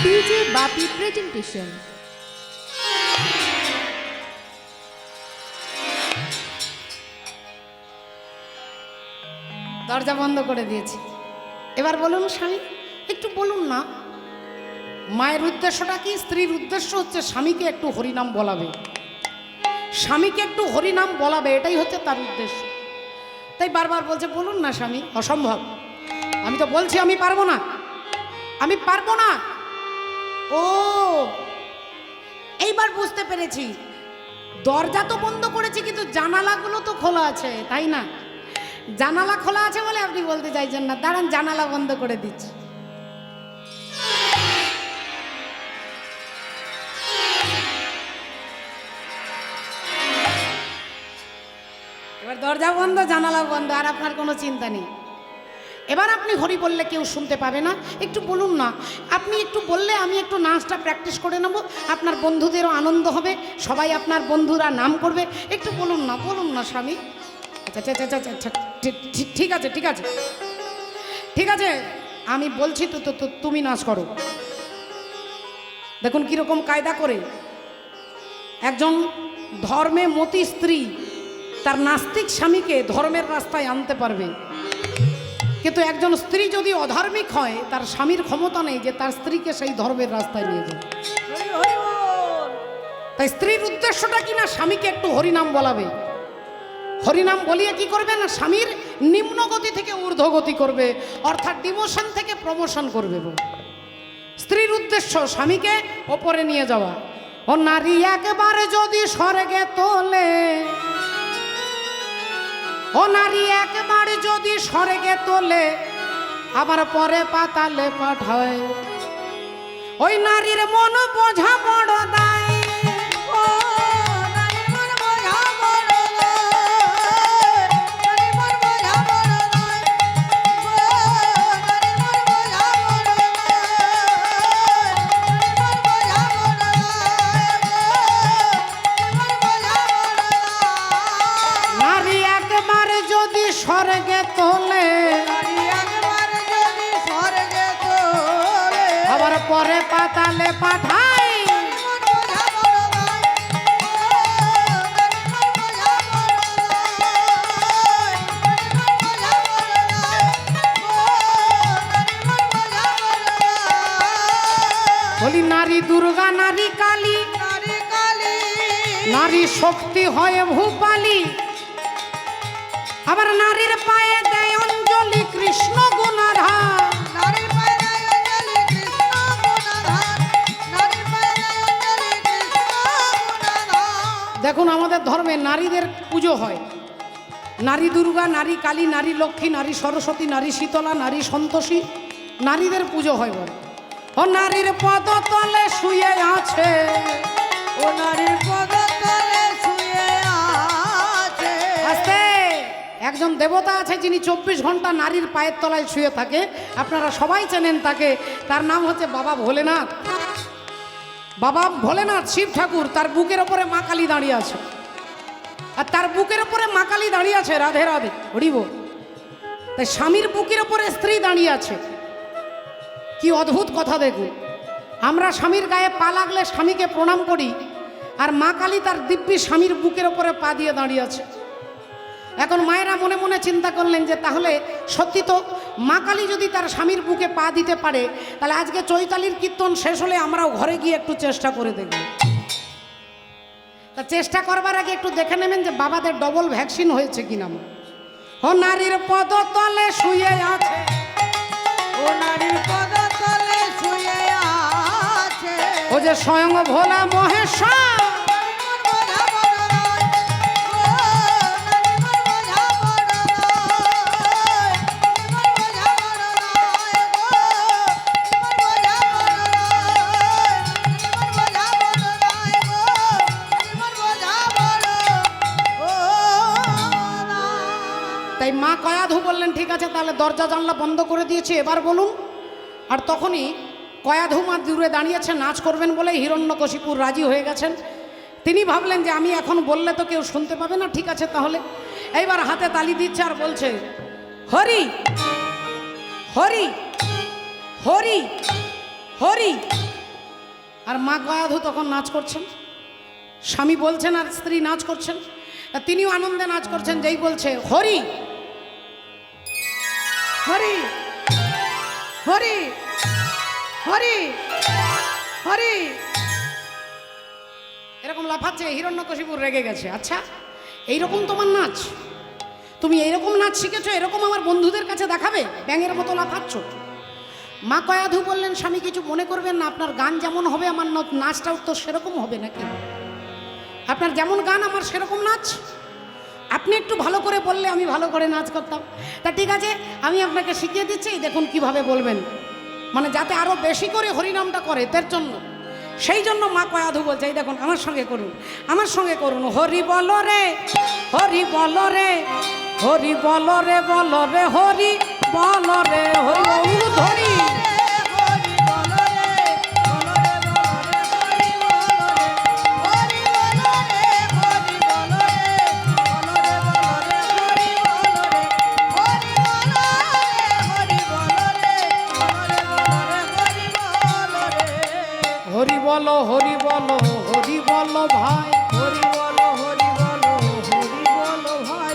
DJ বাপি presentation. দরজা বন্ধ করে দিয়েছি। এবার বলুন স্বামী, একটু বলুন না, মায়ের উদ্দেশ্যটা কি? স্ত্রীর উদ্দেশ্য হচ্ছে স্বামীকে একটু হরিনাম বলাবে, স্বামীকে একটু হরিনাম বলাবে, এটাই হচ্ছে তার উদ্দেশ্য। তাই বারবার বলছে বলুন না স্বামী। অসম্ভব। আমি তো বলছি আমি পারবো না, আমি পারবো না। ও এইবার বুঝতে পেরেছি, দরজা তো বন্ধ করেছি কিন্তু জানালাগুলো তো খোলা আছে, তাই না? জানালা খোলা আছে বলে আপনি বলতে চাইছেন না। দাঁড়ান, জানালা বন্ধ করে দিচ্ছি। এবার দরজা বন্ধ, জানালা বন্ধ, আর আপনার কোনো চিন্তা নেই। এবার আপনি হরি বললে কেউ শুনতে পাবে না। একটু বলুন না, আপনি একটু বললে আমি একটু নাচটা প্র্যাকটিস করে নেব, আপনার বন্ধুদেরও আনন্দ হবে, সবাই আপনার বন্ধুরা নাম করবে। একটু বলুন না, বলুন না স্বামী। আচ্ছা আচ্ছা আচ্ছা আচ্ছা, ঠিক আছে ঠিক আছে ঠিক আছে, আমি বলছি তো তো তুমি নাচ করো। দেখুন কীরকম কায়দা করে একজন ধর্মে মতি স্ত্রী তার নাস্তিক স্বামীকে ধর্মের রাস্তায় আনতে পারবে, কিন্তু একজন স্ত্রী যদি অধার্মিক হয় তার স্বামীর ক্ষমতা নেই যে তার স্ত্রীকে সেই ধর্মের রাস্তায় নিয়ে যায়। তাই স্ত্রীর উদ্দেশ্যটা কি না স্বামীকে একটু হরিনাম বলাবে। হরিনাম বলিয়ে কি করবে না স্বামীর নিম্নগতি থেকে ঊর্ধ্বগতি করবে, অর্থাৎ ডিমোশন থেকে প্রমোশন করবে। স্ত্রীর উদ্দেশ্য স্বামীকে ওপরে নিয়ে যাওয়া। ও নারী একবার যদি স্বর্গে তোলে, ও নারী একবার যদি স্বর্গে তোলে আবার পরে পাতালে পাঠায়, ওই নারীর মন বোঝা বড় দায়। স্বর্গে তোলে আবার পরে পাতালে পাঠাই, বলি নারী দুর্গা, নারী কালী, নারী শক্তি হয় ভূপালী, আবার নারীর পায়ে দেয় অঞ্জলি কৃষ্ণ গুণাধার। দেখুন আমাদের ধর্মে নারীদের পুজো হয়, নারী দুর্গা, নারী কালী, নারী লক্ষ্মী, নারী সরস্বতী, নারী শীতলা, নারী সন্তোষী, নারীদের পুজো হয় বলে। ও নারীর পদতলে শুয়ে আছে, ও নারীর পদতলে শুয়ে আছে। আস্তে, একজন দেবতা আছে যিনি 24 ঘন্টা নারীর পায়ের তলায় শুয়ে থাকে, আপনারা সবাই চেনেন তাকে, তার নাম হচ্ছে বাবা ভোলেনাথ। বাবা ভোলেনাথ শিব ঠাকুর, তার বুকের ওপরে মা কালী দাঁড়িয়ে আছে, আর তার বুকের ওপরে মা কালী দাঁড়িয়ে আছে। রাধে রাধে, হরিব। তাই স্বামীর বুকের ওপরে স্ত্রী দাঁড়িয়ে আছে, কি অদ্ভুত কথা দেখুন। আমরা স্বামীর গায়ে পা লাগলে স্বামীকে প্রণাম করি, আর মা কালী তার দিব্যি স্বামীর বুকের ওপরে পা দিয়ে দাঁড়িয়ে আছে। এখন মায়েরা মনে মনে চিন্তা করলেন যে তাহলে সত্যি তো মা কালী যদি তার স্বামীর বুকে পা দিতে পারে, তাহলে আজকে চৈতালির কীর্তন শেষ হলে আমরাও ঘরে গিয়ে একটু চেষ্টা করে দেখব। তা চেষ্টা করবার আগে একটু দেখে নেবেন যে বাবাদের ডবল ভ্যাকসিন হয়েছে কিনা। ও নারীর পদতলে শুয়ে আছে, ও নারীর পদতলে শুয়ে আছে, ও যে স্বয়ং ভোলা মহেশ্বর। তাই মা কয়াধু বললেন ঠিক আছে তাহলে দরজা জানলা বন্ধ করে দিয়েছি, এবার বলুন। আর তখনই কয়াধু মা দূরে দাঁড়িয়েছে, নাচ করবেন বলে হিরণ্যকশিপুর রাজি হয়ে গেছেন। তিনি ভাবলেন যে আমি এখন বললে তো কেউ শুনতে পাবে না, ঠিক আছে তাহলে। এইবার হাতে তালি দিচ্ছে আর বলছে হরি হরি হরি হরি আর মা গয়াধু তখন নাচ করছেন, স্বামী বলছেন আর স্ত্রী নাচ করছেন, আর তিনিও আনন্দে নাচ করছেন। যেই বলছে হরি হরি হরি হরি হরি, এরকম লাফাচ্ছে, হিরণ্যকশিপুর রেগে গেছে। আচ্ছা, এইরকম তোমার নাচ, তুমি এইরকম নাচ শিখেছো, এরকম আমার বন্ধুদের কাছে দেখাবে? ব্যাঙের মতো লাফাচ্ছ। মা গয়াধু বললেন, স্বামী কিছু মনে করবেন না, আপনার গান যেমন হবে আমার নাচটাও তো সেরকম হবে নাকি? আপনার যেমন গান আমার সেরকম নাচ, আপনি একটু ভালো করে বললে আমি ভালো করে নাচ করতাম। তা ঠিক আছে, আমি আপনাকে শিখিয়ে দিচ্ছি, দেখুন কিভাবে বলবেন, মানে যাতে আরো বেশি করে হরিনামটা করে তার জন্য। সেই জন্য মা গয়াধু বলছে, এই দেখুন আমার সঙ্গে করুন, আমার সঙ্গে করুন। হরি বল রে, হরি বল রে, হরি বল রে, বল রে হরি বল রে, হরি ধরি হরি বলো হরি বলো হরি বলো ভাই, হরি বলো হরি বলো হরি বলো ভাই,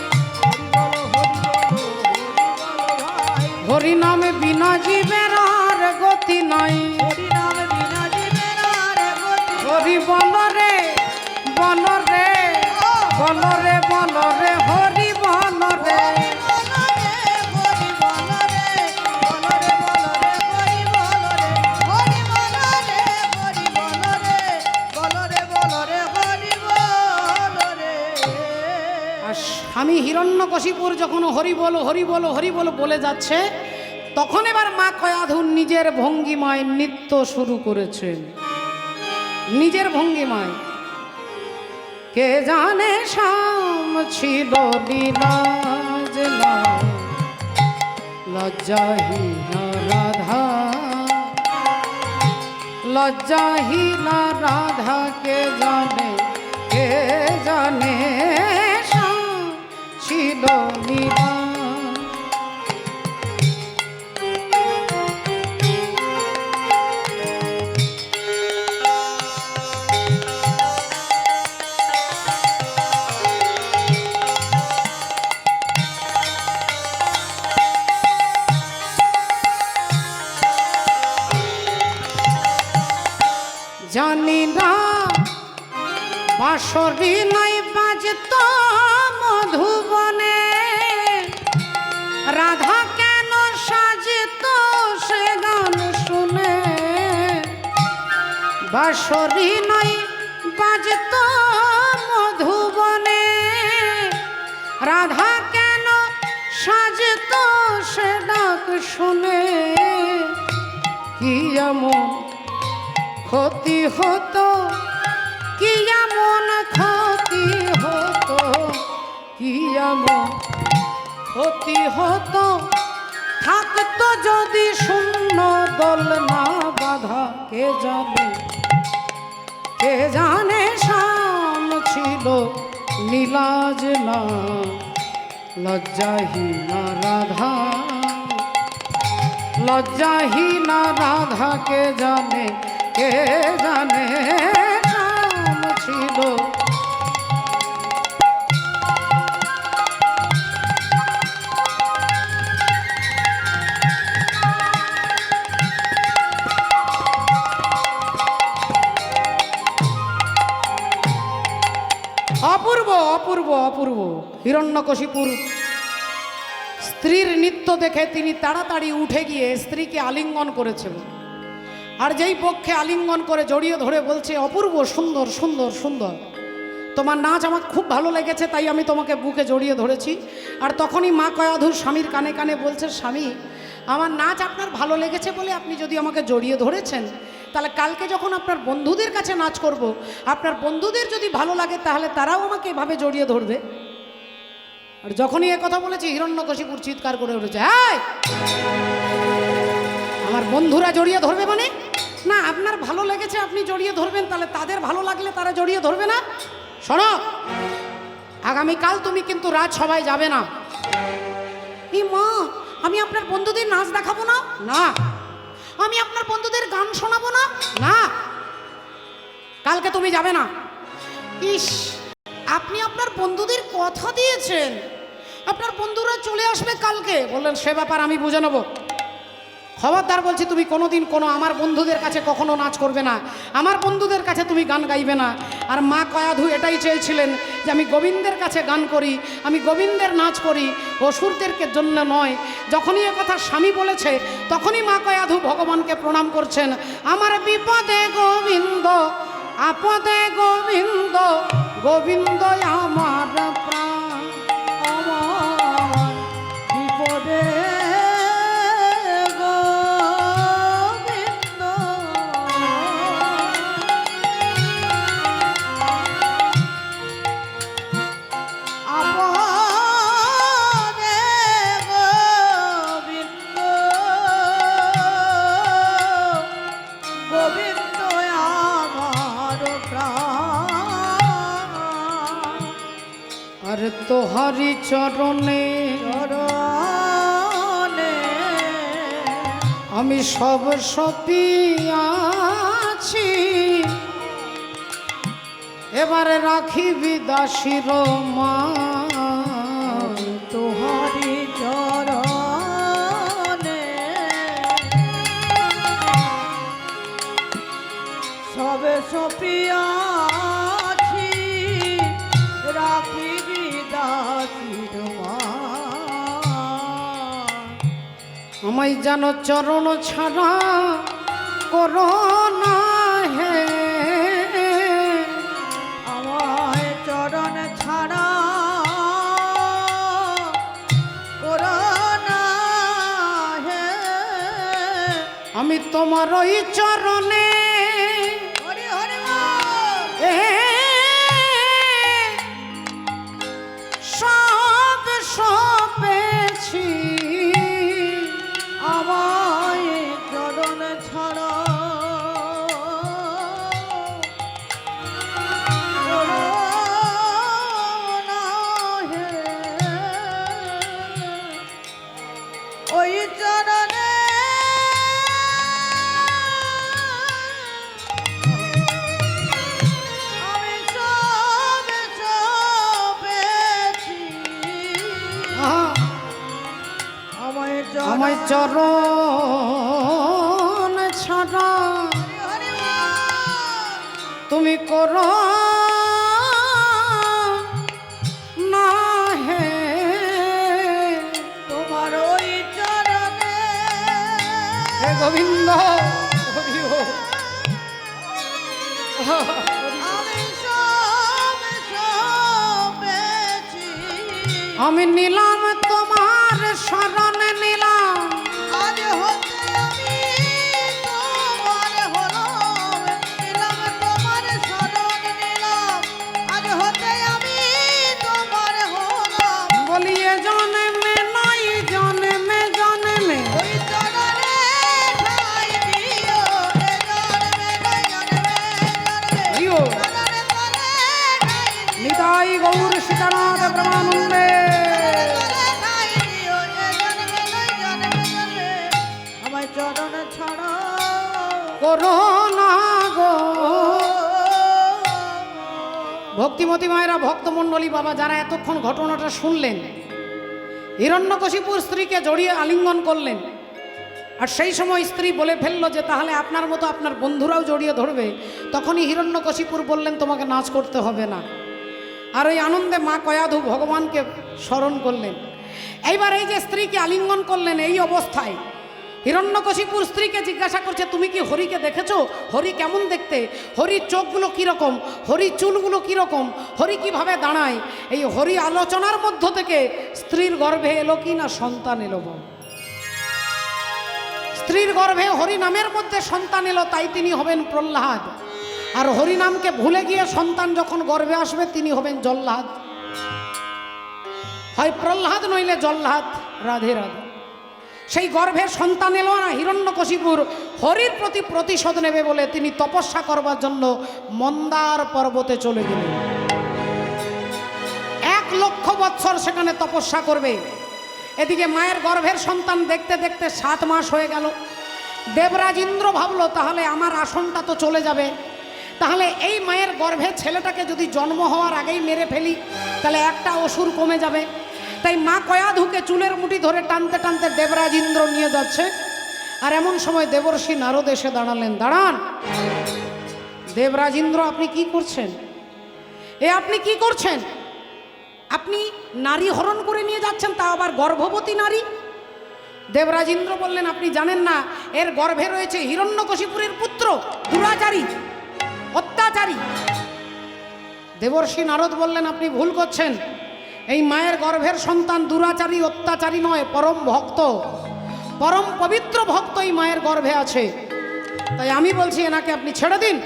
হরি নামে বিনা জীবের আর গতি নাই, হরি নামে বিনা জীবের আর গতি, হরি বল রে বল রে বল রে বল রে হরি বল রে, আমি হিরণ্যকশিপুর যখন হরি বলো হরি বলো হরি বলো বলে যাচ্ছে, তখন এবার মা গয়াধু নিজের ভঙ্গিমায় নৃত্য শুরু করেছেন, নিজের ভঙ্গিমায়। কে জানে শাম ছিল লীলাজ লজ্জাহীনা রাধা, লজ্জাহীনা রাধা কে জানে, কে জানে ছিল লীলা। জানি না বাঁশরি নাই বাজত মধুবনে, রাধা কেন সাজত সে গান শুনে, বাঁশরি নাই বাজত মধুবনে, রাধা কেন সাজত সে ডাক শুনে, কি এমন ক্ষতি হতো, কি এমন ক্ষতি হতো, কি এমন ক্ষতি হতো, থাকতো যদি শূন্য দল না বাধা, কে জানে, কে জানে শাম ছিল নীলাজ না লজ্জাহীনা রাধা, লজ্জাহীনা রাধা কে জানে, কে জানে শাম ছিল। অপূর্ব অপূর্ব অপূর্ব। হিরণ্যকশিপুর স্ত্রীর নৃত্য দেখে তিনি তাড়াতাড়ি উঠে গিয়ে স্ত্রীকে আলিঙ্গন করেছেন, আর যেই পক্ষে আলিঙ্গন করে জড়িয়ে ধরে বলছে, অপূর্ব সুন্দর সুন্দর সুন্দর, তোমার নাচ আমার খুব ভালো লেগেছে, তাই আমি তোমাকে বুকে জড়িয়ে ধরেছি। আর তখনই মা গয়াধু স্বামীর কানে কানে বলছে, স্বামী আমার নাচ আপনার ভালো লেগেছে বলে আপনি যদি আমাকে জড়িয়ে ধরেছেন, তাহলে কালকে যখন আপনার বন্ধুদের কাছে নাচ করব, আপনার বন্ধুদের যদি ভালো লাগে তাহলে তারাও আমাকে এভাবে জড়িয়ে ধরবে। আর যখনই এ কথা বলেছি, হিরণ্যকশিপুর চিৎকার করে উঠেছে, এই আমার বন্ধুরা জড়িয়ে ধরবে মানে? না, আপনার ভালো লেগেছে আপনি জড়িয়ে ধরবেন, তাহলে তাদের ভালো লাগলে তারা জড়িয়ে ধরবে না? শোনো, আগামীকাল তুমি কিন্তু রাজসভায় যাবে না। এই মা, আমি আপনার বন্ধুদের নাচ দেখাবো না? না। আমি আপনার বন্ধুদের গান শোনাবো না? না। কালকে তুমি যাবে না। ইস, আপনি আপনার বন্ধুদের কথা দিয়েছেন, আপনার বন্ধুরা চলে আসবে কালকে। বললেন সে ব্যাপার আমি বুঝে নেব। খবরদার বলছি, তুমি কোনোদিন কোনো আমার বন্ধুদের কাছে কখনো নাচ করবে না, আমার বন্ধুদের কাছে তুমি গান গাইবে না। আর মা কয়াধু এটাই চেয়েছিলেন যে আমি গোবিন্দের কাছে গান করি, আমি গোবিন্দের নাচ করি, অসুরদেরকে জন্য নয়। যখনই কথা স্বামী বলেছে তখনই মা কয়াধু ভগবানকে প্রণাম করছেন। আমার বিপদে গোবিন্দ, আপদে গোবিন্দ, গোবিন্দ আমার প্রাণ, আমার বিপদে তোহারি চরণে আমি সব সপিয়াছি, এবারে রাখিবি দাসীর মান। তোহারি চরণে সব সপিয়াছি, রাখিবি আমায় জানো চরণ ছাড়া করো না হে, আমায় চরণ ছাড়া করো না হে, আমি তোমার ওই চরণে সব সপেছি, আমায় চরণ ছাড়া ওই চরণে আমি সব সপেছি, আমায় চরণ ছাড়া তুমি করো না হে, তোমার ওই চরণে হে গোবিন্দ। আমি নিলাম তোমার শরণে, নিলাম আজ হতে আমি তোমার হলাম, নিলাম তোমার শরণ, নিলাম আজ হতে আমি তোমার হলাম। বলিয়ে জন্মে নাই জন্মে জন্মে ওই চরণে ঠাই দিও, জন্মে নাই জন্মে জন্মে নিতাই গৌর সীতানাথ ব্রহ্মানন্দে। চরণ ছাড়া করো না গো। ভক্তিমতী মায়েরা, ভক্তমণ্ডলী বাবা, যারা এতক্ষণ ঘটনাটা শুনলেন, হিরণ্যকশিপুর স্ত্রীকে জড়িয়ে আলিঙ্গন করলেন, আর সেই সময় স্ত্রী বলে ফেললো যে তাহলে আপনার মতো আপনার বন্ধুরাও জড়িয়ে ধরবে। তখনই হিরণ্যকশিপুর বললেন তোমাকে নাচ করতে হবে না। আর ওই আনন্দে মা কয়াধু ভগবানকে স্মরণ করলেন। এইবার এই যে স্ত্রীকে আলিঙ্গন করলেন, এই অবস্থায় হিরণ্যকশিপুর স্ত্রীকে জিজ্ঞাসা করছে তুমি কি হরিকে দেখেছো? হরি কেমন দেখতে? হরির চোখগুলো কীরকম? হরির চুলগুলো কীরকম? হরি কিভাবে দাঁড়ায়? এই হরি আলোচনার মধ্য থেকে স্ত্রীর গর্ভে এলো কি না সন্তান এলো। স্ত্রীর গর্ভে হরি নামের মধ্যে সন্তান এলো, তাই তিনি হবেন প্রহ্লাদ। আর হরি নামকে ভুলে গিয়ে সন্তান যখন গর্ভে আসবে তিনি হবেন জল্লাদ। হয় প্রহ্লাদ নইলে জল্লাদ। রাধে রাধে। সেই গর্ভের সন্তান এলো না। হিরণ্যকশিপুর হরির প্রতি প্রতিশোধ নেবে বলে তিনি তপস্যা করবার জন্য মন্দার পর্বতে চলে গেলেন। 1,00,000 বৎসর সেখানে তপস্যা করবে। এদিকে মায়ের গর্ভের সন্তান দেখতে দেখতে 7 মাস হয়ে গেল। দেবরাজ ইন্দ্র ভাবলো তাহলে আমার আসনটা তো চলে যাবে, তাহলে এই মায়ের গর্ভে ছেলেটাকে যদি জন্ম হওয়ার আগেই মেরে ফেলি তাহলে একটা অসুর কমে যাবে। তাই মা কয়াধুকে চুলের মুঠি ধরে টানতে টানতে দেবরাজ ইন্দ্র নিয়ে যাচ্ছে। আর এমন সময় দেবর্ষি নারদ এসে দাঁড়ালেন। দাঁড়ান দেবরাজ ইন্দ্র, আপনি কি করছেন? আপনি কি করছেন? আপনি নারী হরণ করে নিয়ে যাচ্ছেন, তা আবার গর্ভবতী নারী। দেবরাজ ইন্দ্র বললেন, আপনি জানেন না এর গর্ভে রয়েছে হিরণ্যকশিপুরের পুত্র দুরাচারী, অত্যাচারী। দেবর্ষি নারদ বললেন, আপনি ভুল করছেন। এই মায়ের গর্ভের সন্তান দুরাচারী, অত্যাচারী নয়, পরম ভক্ত, পরম পবিত্র ভক্ত এই মায়ের গর্ভে আছে। তাই আমি বলছি এনাকে আপনি ছেড়ে দিন।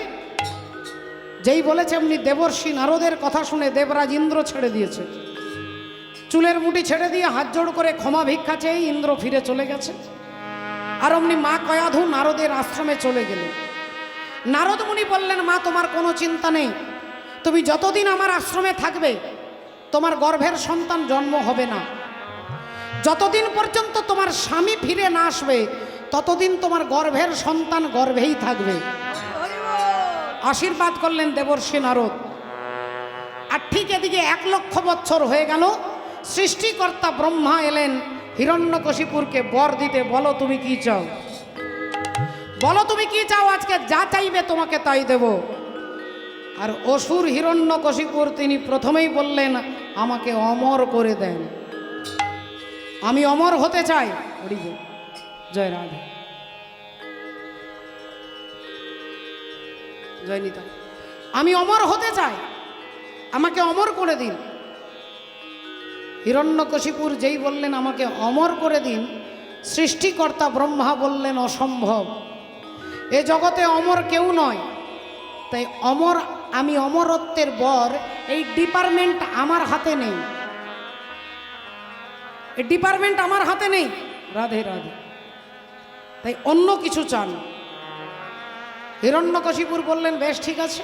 যেই বলেছে এমনি দেবর্ষি নারদের কথা শুনে দেবরাজ ইন্দ্র ছেড়ে দিয়েছে। চুলের মুঠি ছেড়ে দিয়ে হাত জোড় করে ক্ষমা ভিক্ষা চেয়ে ইন্দ্র ফিরে চলে গেছে। আর অমনি মা কয়াধু নারদের আশ্রমে চলে গেলেন। নারদ মুনি বললেন, মা তোমার কোনো চিন্তা নেই, তুমি যতদিন আমার আশ্রমে থাকবে তোমার গর্ভের সন্তান জন্ম হবে না। যতদিন পর্যন্ত তোমার স্বামী ফিরে না আসবে ততদিন তোমার গর্ভের সন্তান গর্ভেই থাকবে। আশীর্বাদ করলেন দেবর্ষি নারদ। আর ঠিক এদিকে 1 লক্ষ বছর হয়ে গেল। সৃষ্টিকর্তা ব্রহ্মা এলেন হিরণ্যকশিপুরকে বর দিতে। বলো তুমি কি চাও, বলো তুমি কি চাও, আজকে যা চাইবে তোমাকে তাই দেব। আর অসুর হিরণ্যকশিপুর তিনি প্রথমেই বললেন, আমাকে অমর করে দেন, আমি অমর হতে চাই। জয় রাধে, জয় নিতাই। আমি অমর হতে চাই, আমাকে অমর করে দিন। হিরণ্যকশিপুর যেই বললেন আমাকে অমর করে দিন, সৃষ্টিকর্তা ব্রহ্মা বললেন অসম্ভব, এ জগতে অমর কেউ নয়। তাই অমর, আমি অমরত্বের বর, এই ডিপার্টমেন্ট আমার হাতে নেই, এই ডিপার্টমেন্ট আমার হাতে নেই। রাধে রাধে। তাই অন্য কিছু চান। হিরণ্যকশিপুর বললেন, বেশ ঠিক আছে,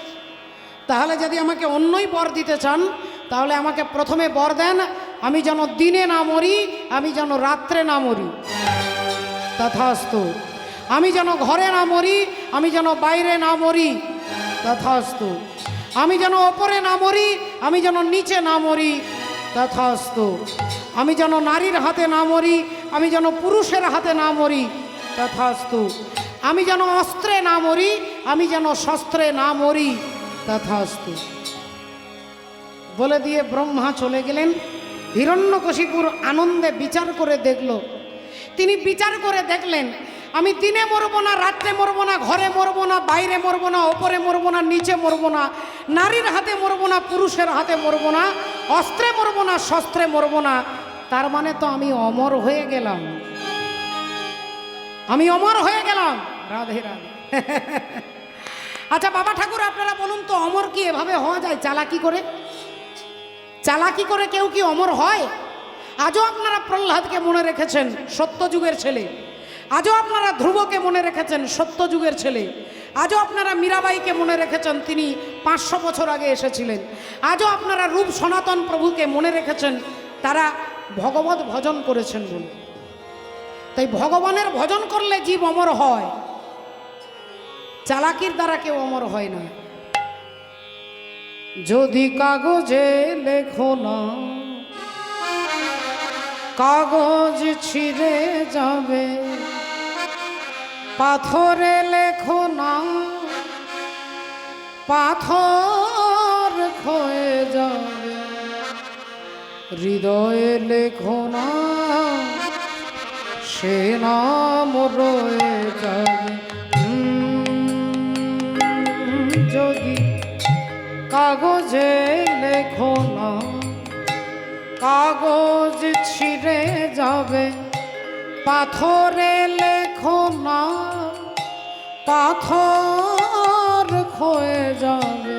তাহলে যদি আমাকে অন্যই বর দিতে চান তাহলে আমাকে প্রথমে বর দেন আমি যেন দিনে না মরি, আমি যেন রাত্রে না মরি। তথাস্তু। আমি যেন ঘরে না মরি, আমি যেন বাইরে না মরি। তথাস্তু। আমি যেন ওপরে না মরি, আমি যেন নিচে না মরি। তথাস্তু। আমি যেন নারীর হাতে না মরি, আমি যেন পুরুষের হাতে না মরি। তথাস্তু। আমি যেন অস্ত্রে না মরি, আমি যেন শস্ত্রে না মরি। তথাস্তু। বলে দিয়ে ব্রহ্মা চলে গেলেন। হিরণ্যকশিপুর আনন্দে বিচার করে দেখল। তিনি বিচার করে দেখলেন, আমি দিনে মরবো না, রাত্রে মরবো না, ঘরে মরবো না, বাইরে মরবো না, ওপরে মরবো না, নিচে মরবো না, নারীর হাতে মরবো না, পুরুষের হাতে মরবো না, অস্ত্রে মরবো না, শস্ত্রে মরবো না। তার মানে তো আমি অমর হয়ে গেলাম, আমি অমর হয়ে গেলাম। রাধে রাধে। আচ্ছা বাবা ঠাকুর, আপনারা বলুন তো, অমর কি এভাবে হওয়া যায়? চালাকি করে? চালাকি করে কেউ কি অমর হয়? আজও আপনারা প্রহ্লাদকে মনে রেখেছেন, সত্যযুগের ছেলে। আজও আপনারা ধ্রুবকে মনে রেখেছেন, সত্যযুগের ছেলে। আজও আপনারা মীরাবাইকে মনে রেখেছেন, তিনি 500 বছর আগে এসেছিলেন। আজও আপনারা রূপ সনাতন প্রভুকে মনে রেখেছেন, তারা ভগবত ভজন করেছেন বলে। তাই ভগবানের ভজন করলে জীব অমর হয়, চালাকির দ্বারা কেউ অমর হয় না। যদি কাগজে লেখো না, কাগজ ছিঁড়ে যাবে, পাথরে লেখো না, পাথর ক্ষয়ে যাবে, হৃদয়ে লেখো না, সে নাম রয়ে যাবে। যদি কাগজে লেখো না, কাগজ ছিঁড়ে যাবে, পাথরে লেখো না, পাথর ক্ষয়ে যাবে,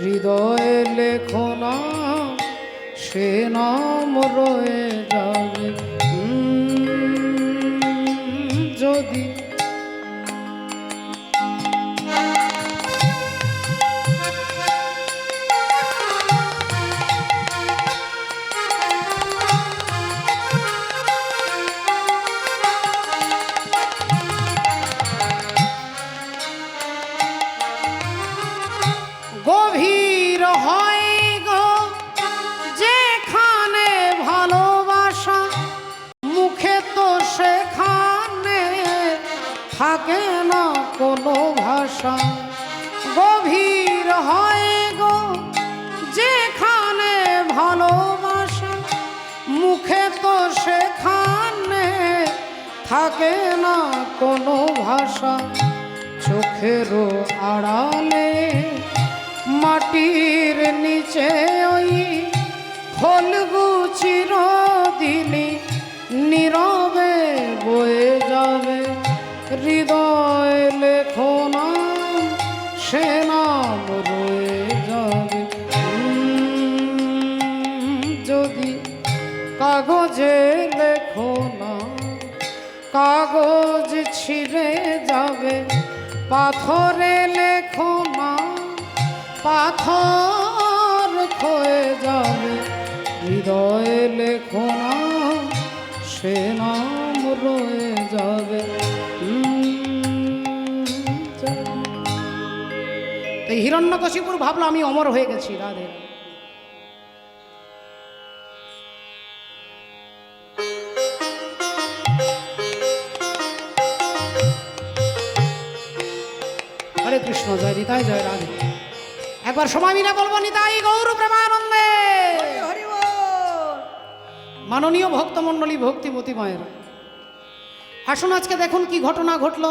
হৃদয়ে লেখো না, সে নাম রয়ে যাবে। যদি গভীর হয় গো যেখানে ভালোবাসা, মুখে তো সেখানে থাকে না কোনো ভাষা। গভীর হয় গো যেখানে ভালোবাসা, মুখে তো সেখানে থাকে না কোনো ভাষা। চোখেরও আড়ালে মাটির নিচে ওই ফলগু চিরদিনই নীরবে বয়ে যাবে। হৃদয় লেখো নাম, সে নাম রয়ে যাবে। যদি কাগজে লেখো না, কাগজ ছিঁড়ে যাবে। পাথরে লেখো না, পাথর ক্ষয়ে যাবে। হৃদয়ে লেখো না, সে নাম রয়ে যাবে। এই হিরণ্যকশিপুর ভাবলো আমি অমর হয়ে গেছি। রাধে হরে কৃষ্ণ, জয় নিতাই, জয় রাধে। একবার সময় মিলে বলবো নিতাই গৌর প্রেমানন্দে। মাননীয় ভক্তমণ্ডলী, ভক্তিমতী মায়ের আসুন, আজকে দেখুন কি ঘটনা ঘটলো।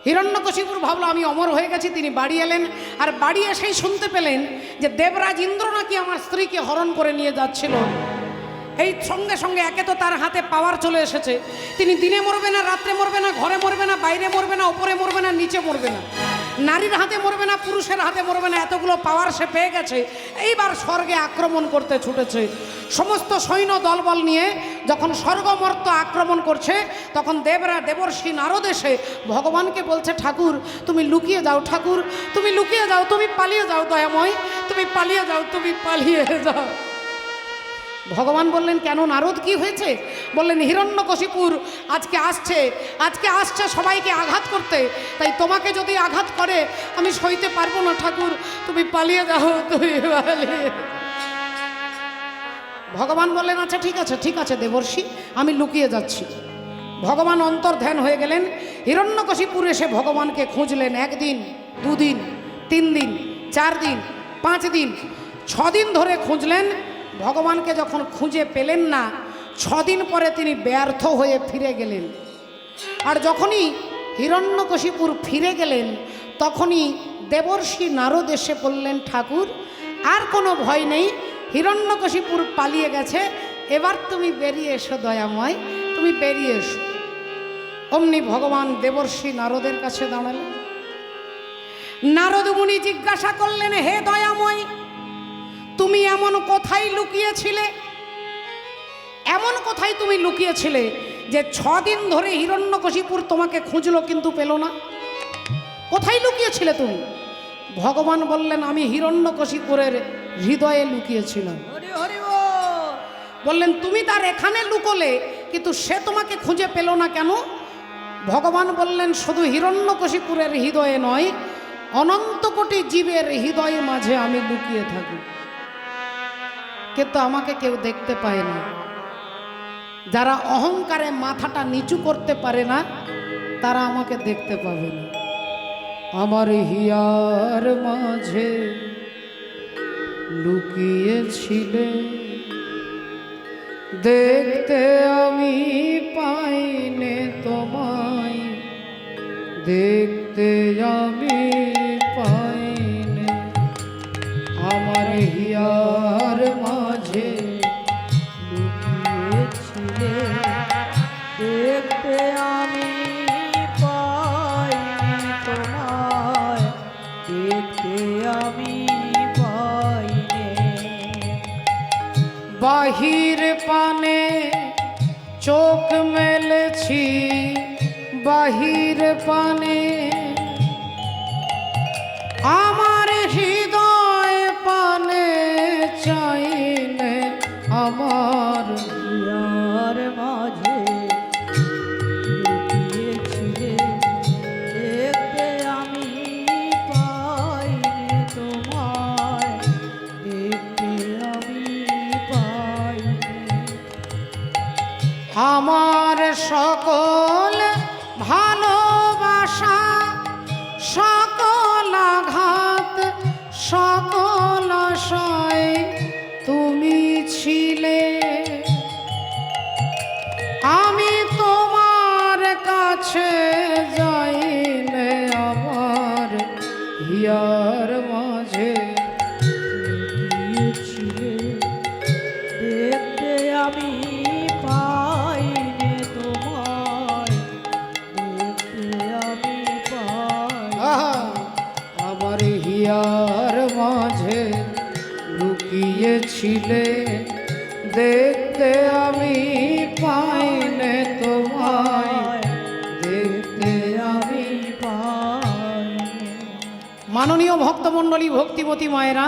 হিরণ্যকশিপুর ভাবলো আমি অমর হয়ে গেছি। তিনি বাড়ি এলেন, আর বাড়ি এসেই শুনতে পেলেন যে দেবরাজ ইন্দ্র নাকি আমার স্ত্রীকে হরণ করে নিয়ে যাচ্ছিল। এই সঙ্গে সঙ্গে একে তো তার হাতে পাওয়ার চলে এসেছে। তিনি দিনে মরবে না, রাত্রে মরবে না, ঘরে মরবে না, বাইরে মরবে না, ওপরে মরবে না, নিচে মরবে না, নারীর হাতে মরবে না, পুরুষের হাতে মরবে না। এতগুলো পাওয়ার সে পেয়ে গেছে। এইবার স্বর্গে আক্রমণ করতে ছুটেছে। সমস্ত সৈন্য দলবল নিয়ে যখন স্বর্গমর্ত আক্রমণ করছে, তখন দেবর্ষি নারদ এসে ভগবানকে বলছে, ঠাকুর তুমি লুকিয়ে যাও, ঠাকুর তুমি লুকিয়ে যাও, তুমি পালিয়ে যাও, দয়াময় তুমি পালিয়ে যাও, তুমি পালিয়ে যাও। ভগবান বললেন, কেন নারদ, কি হয়েছে? বললেন, হিরণ্যকশিপুর আজকে আসছে সবাইকে আঘাত করতে, তাই তোমাকে যদি আঘাত করে আমি সইতে পারবো না, ঠাকুর তুমি পালিয়ে যাও, তুমি পালিয়ে। ভগবান বললেন, আচ্ছা ঠিক আছে দেবর্ষি, আমি লুকিয়ে যাচ্ছি। ভগবান অন্তর্ধান হয়ে গেলেন। হিরণ্যকশিপুর এসে ভগবানকে খুঁজলেন। 1 দিন, 2 দিন, 3 দিন, 4 দিন, 5 দিন, 6 দিন ধরে খুঁজলেন। ভগবানকে যখন খুঁজে পেলেন না, 6 দিন পরে তিনি ব্যর্থ হয়ে ফিরে গেলেন। আর যখনই হিরণ্যকশিপুর ফিরে গেলেন, তখনই দেবর্ষি নারদ এসে বললেন, ঠাকুর আর কোনো ভয় নেই, হিরণ্যকশিপুর পালিয়ে গেছে, এবার তুমি বেরিয়ে এসো দয়াময়, তুমি বেরিয়ে এসো। অমনি ভগবান দেবর্ষি নারদের কাছে দাঁড়ালেন। নারদ মুনি জিজ্ঞাসা করলেন, হে দয়াময়, তুমি এমন কোথায় লুকিয়েছিলে, এমন কোথায় তুমি লুকিয়েছিলে যে 6 দিন ধরে হিরণ্যকশিপুর তোমাকে খুঁজলো কিন্তু পেল না? কোথায় লুকিয়েছিলে তুমি? ভগবান বললেন, আমি হিরণ্যকশিপুরের হৃদয়ে লুকিয়েছিলাম। বললেন, তুমি তার এখানে লুকোলে, কিন্তু সে তোমাকে খুঁজে পেল না কেন? ভগবান বললেন, শুধু হিরণ্যকশিপুরের হৃদয়ে নয়, অনন্ত কোটি জীবের হৃদয়ের মাঝে আমি লুকিয়ে থাকি, কিন্তু আমাকে কেউ দেখতে পায় না। যারা অহংকারে মাথাটা নিচু করতে পারে না, তারা আমাকে দেখতে পাবে না। আমার হিয়ার মাঝে লুকিয়েছিলে, দেখতে আমি পাইনে তোমায়, দেখতে আমি পাইনে। আমার হিয়ার মাঝে লুকিয়েছিলে, দেখতে আমি পাইনি তোমায়, দেখতে আমি পাইনি। বাহির পানে চোখ মেলেছি, বাহির পানে আমার হৃদয় পানে চাইলে, আমার হিয়ার মাঝে লুকিয়েছিলে, দেখতে আমি পাইনি তোমায়, হিয়ার মাঝে লুকিয়েছিলে, দেখতে আমি পাইনে তোমায়, দেখতে আমি পাই। আহা আমার হিয়ার মাঝে লুকিয়েছিলে, দেখতে আমি পাইনে তোমায়, দেখতে আমি। মাননীয় ভক্তমণ্ডলী, ভক্তিমতী মায়েরা,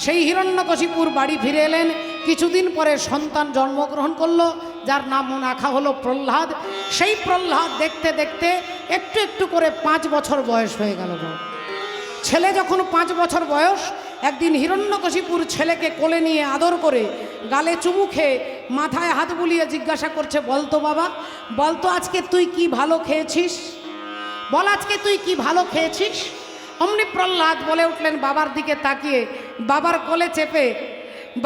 সেই হিরণ্যকশিপুর বাড়ি ফিরে এলেন। কিছুদিন পরে সন্তান জন্মগ্রহণ করলো, যার নাম রাখা হলো প্রহ্লাদ। সেই প্রহ্লাদ দেখতে দেখতে একটু একটু করে 5 বছর বয়স হয়ে গেল। ছেলে যখন 5 বছর বয়স, একদিন হিরণ্যকশিপুর ছেলেকে কোলে নিয়ে আদর করে গালে চুমু খেয়ে মাথায় হাত বুলিয়ে জিজ্ঞাসা করছে, বলতো বাবা, বলতো আজকে তুই কি ভালো খেয়েছিস, বল আজকে তুই কি ভালো খেয়েছিস। অমনি প্রহ্লাদ বলে উঠলেন, বাবার দিকে তাকিয়ে বাবার কোলে চেপে,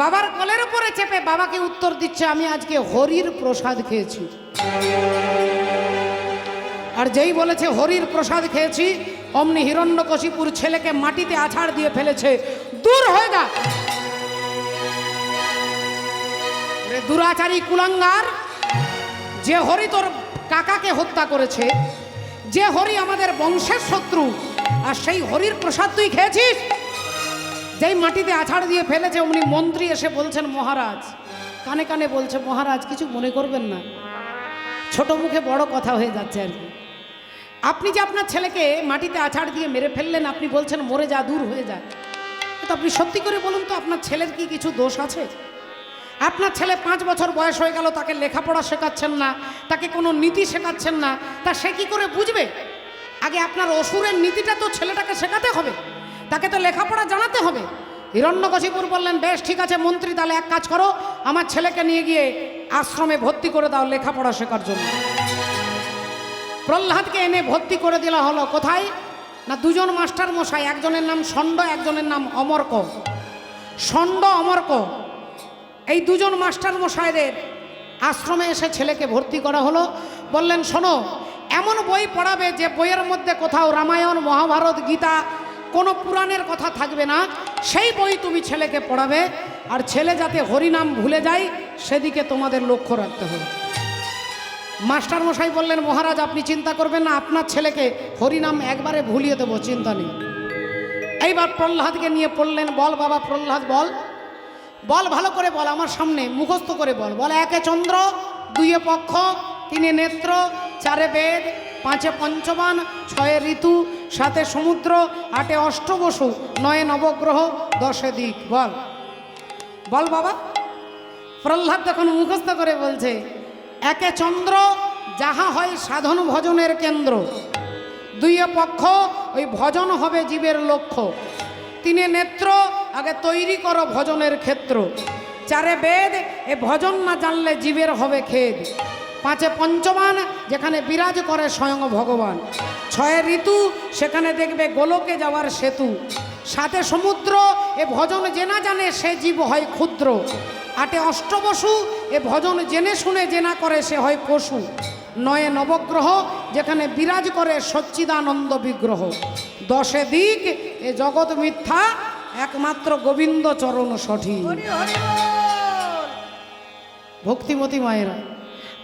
বাবার কোলের উপরে চেপে বাবাকে উত্তর দিচ্ছে, আমি আজকে হরির প্রসাদ খেয়েছি। আর যেই বলেছে হরির প্রসাদ খেয়েছি, অমনি হিরণ্যকশিপুর ছেলেকে মাটিতে আছাড় দিয়ে ফেলেছে, দূর হয়ে যা রে দুরাচারী কুলাঙ্গার। যে হরি তোর কাকাকে হত্যা করেছে, যে হরি আমাদের বংশের শত্রু, আর সেই হরির প্রসাদ তুই খেয়েছিস। যেই মাটিতে আছাড় দিয়ে ফেলেছে, অমনি মন্ত্রী এসে বলছেন, মহারাজ কানে কানে বলছে, মহারাজ কিছু মনে করবেন না, ছোট মুখে বড় কথা হয়ে যাচ্ছে আর কি। আপনি যে আপনার ছেলেকে মাটিতে আছাড় দিয়ে মেরে ফেললেন, আপনি বলছেন মরে যা, দূর হয়ে যা, তো আপনি সত্যি করে বলুন তো, আপনার ছেলের কি কিছু দোষ আছে? আপনার ছেলে 5 বছর বয়স হয়ে গেল, তাকে লেখাপড়া শেখাচ্ছেন না, তাকে কোনো নীতি শেখাচ্ছেন না, তা সে কি করে বুঝবে? আগে আপনার অসুরের নীতিটা তো ছেলেটাকে শেখাতে হবে, তাকে তো লেখাপড়া জানাতে হবে। হিরণ্যকশিপুর বললেন, বেশ ঠিক আছে মন্ত্রী, তাহলে এক কাজ করো, আমার ছেলেকে নিয়ে গিয়ে আশ্রমে ভর্তি করে দাও লেখাপড়া শেখার জন্য। প্রহ্লাদকে এনে ভর্তি করে দেওয়া হলো। কোথায় না, 2 জন মাস্টার মশাই, একজনের নাম ষণ্ড, একজনের নাম অমর্ক। ষণ্ড অমর্ক এই 2 জন মাস্টার মশাইদের আশ্রমে এসে ছেলেকে ভর্তি করা হলো। বললেন, শোনো, এমন বই পড়াবে যে বইয়ের মধ্যে কোথাও রামায়ণ, মহাভারত, গীতা, কোনো পুরাণের কথা থাকবে না, সেই বই তুমি ছেলেকে পড়াবে। আর ছেলে যাতে হরিনাম ভুলে যায় সেদিকে তোমাদের লক্ষ্য রাখতে হবে। মাস্টার মশাই বললেন, মহারাজ আপনি চিন্তা করবেন না, আপনার ছেলেকে হরিনাম একবারে ভুলিয়ে দেবো, চিন্তা নেই। এইবার প্রহ্লাদকে নিয়ে পড়লেন, বল বাবা প্রহ্লাদ, বল বল ভালো করে বল, আমার সামনে মুখস্থ করে বল। বল, 1 চন্দ্র, 2 পক্ষ, 3 নেত্র, 4 বেদ, 5 পঞ্চবান, 6 ঋতু, 7 সমুদ্র, 8 অষ্টবসু, 9 নবগ্রহ, 10 দিক। বল বল বাবা। প্রহ্লাদ তখন মুখস্থ করে বলছে, 1 চন্দ্র, যাহা হয় সাধন ভজনের কেন্দ্র। 2 পক্ষ, ওই ভজন হবে জীবের লক্ষ্য। 3 নেত্র, আগে তৈরি করো ভজনের ক্ষেত্র। 4 বেদ, এ ভজন না জানলে জীবের হবে খেদ। 5 পঞ্চবান, যেখানে বিরাজ করে স্বয়ং ভগবান। 6 ঋতু, সেখানে দেখবে গোলকে যাওয়ার সেতু। 7 সমুদ্র, এ ভজন যে না জানে সে জীব হয় ক্ষুদ্র। 8 অষ্টবসু, এ ভজন জেনে শুনে যে না করে সে হয় পশু। 9 নবগ্রহ, যেখানে বিরাজ করে সচ্চিদানন্দ বিগ্রহ। 10 দিক, এ জগৎ মিথ্যা, একমাত্র গোবিন্দ চরণ সঠিক। ভক্তিমতী মায়েরা,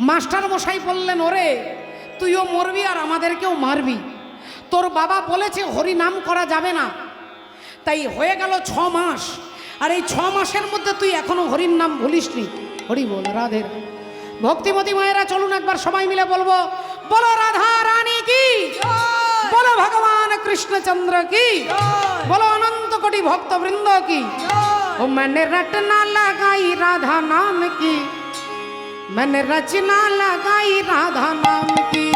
মাস্টার মশাই বললেন, ওরে তুইও মরবি আর আমাদেরকেও মারবি। তোর বাবা বলেছে হরি নাম করা যাবে না, তাই হয়ে গেল 6 মাস, আর এই 6 মাসের মধ্যে তুই এখনো হরির নাম ভুলিসনি। হরি বল, রাধে। ভক্তিমতী মায়েরা, চলুন একবার সবাই মিলে বলবো, বলো রাধা রানী কি, বলো ভগবান কৃষ্ণচন্দ্র কি, বলো অনন্ত কোটি ভক্তবৃন্দ কি। ও मैंने रटना लगाई राधा नाम की, मैंने रचना लगाई राधा नाम की।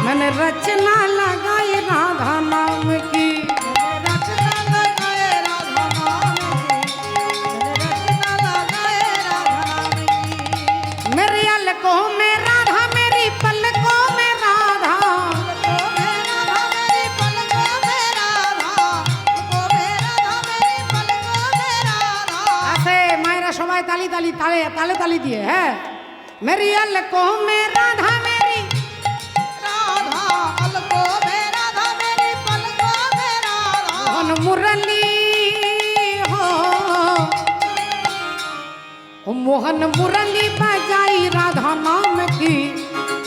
मैंने रचना लगाई राधा नाम সবাই তালি তালি তালে তালে তালি দিয়ে। হ্যাঁ, মেরি আলকো মে রাধা মেরি राधा अलको में राधा मेरी पलकों में राधा मोहन मुरली हो, मोहन मुरली बजाई राधा नाम की,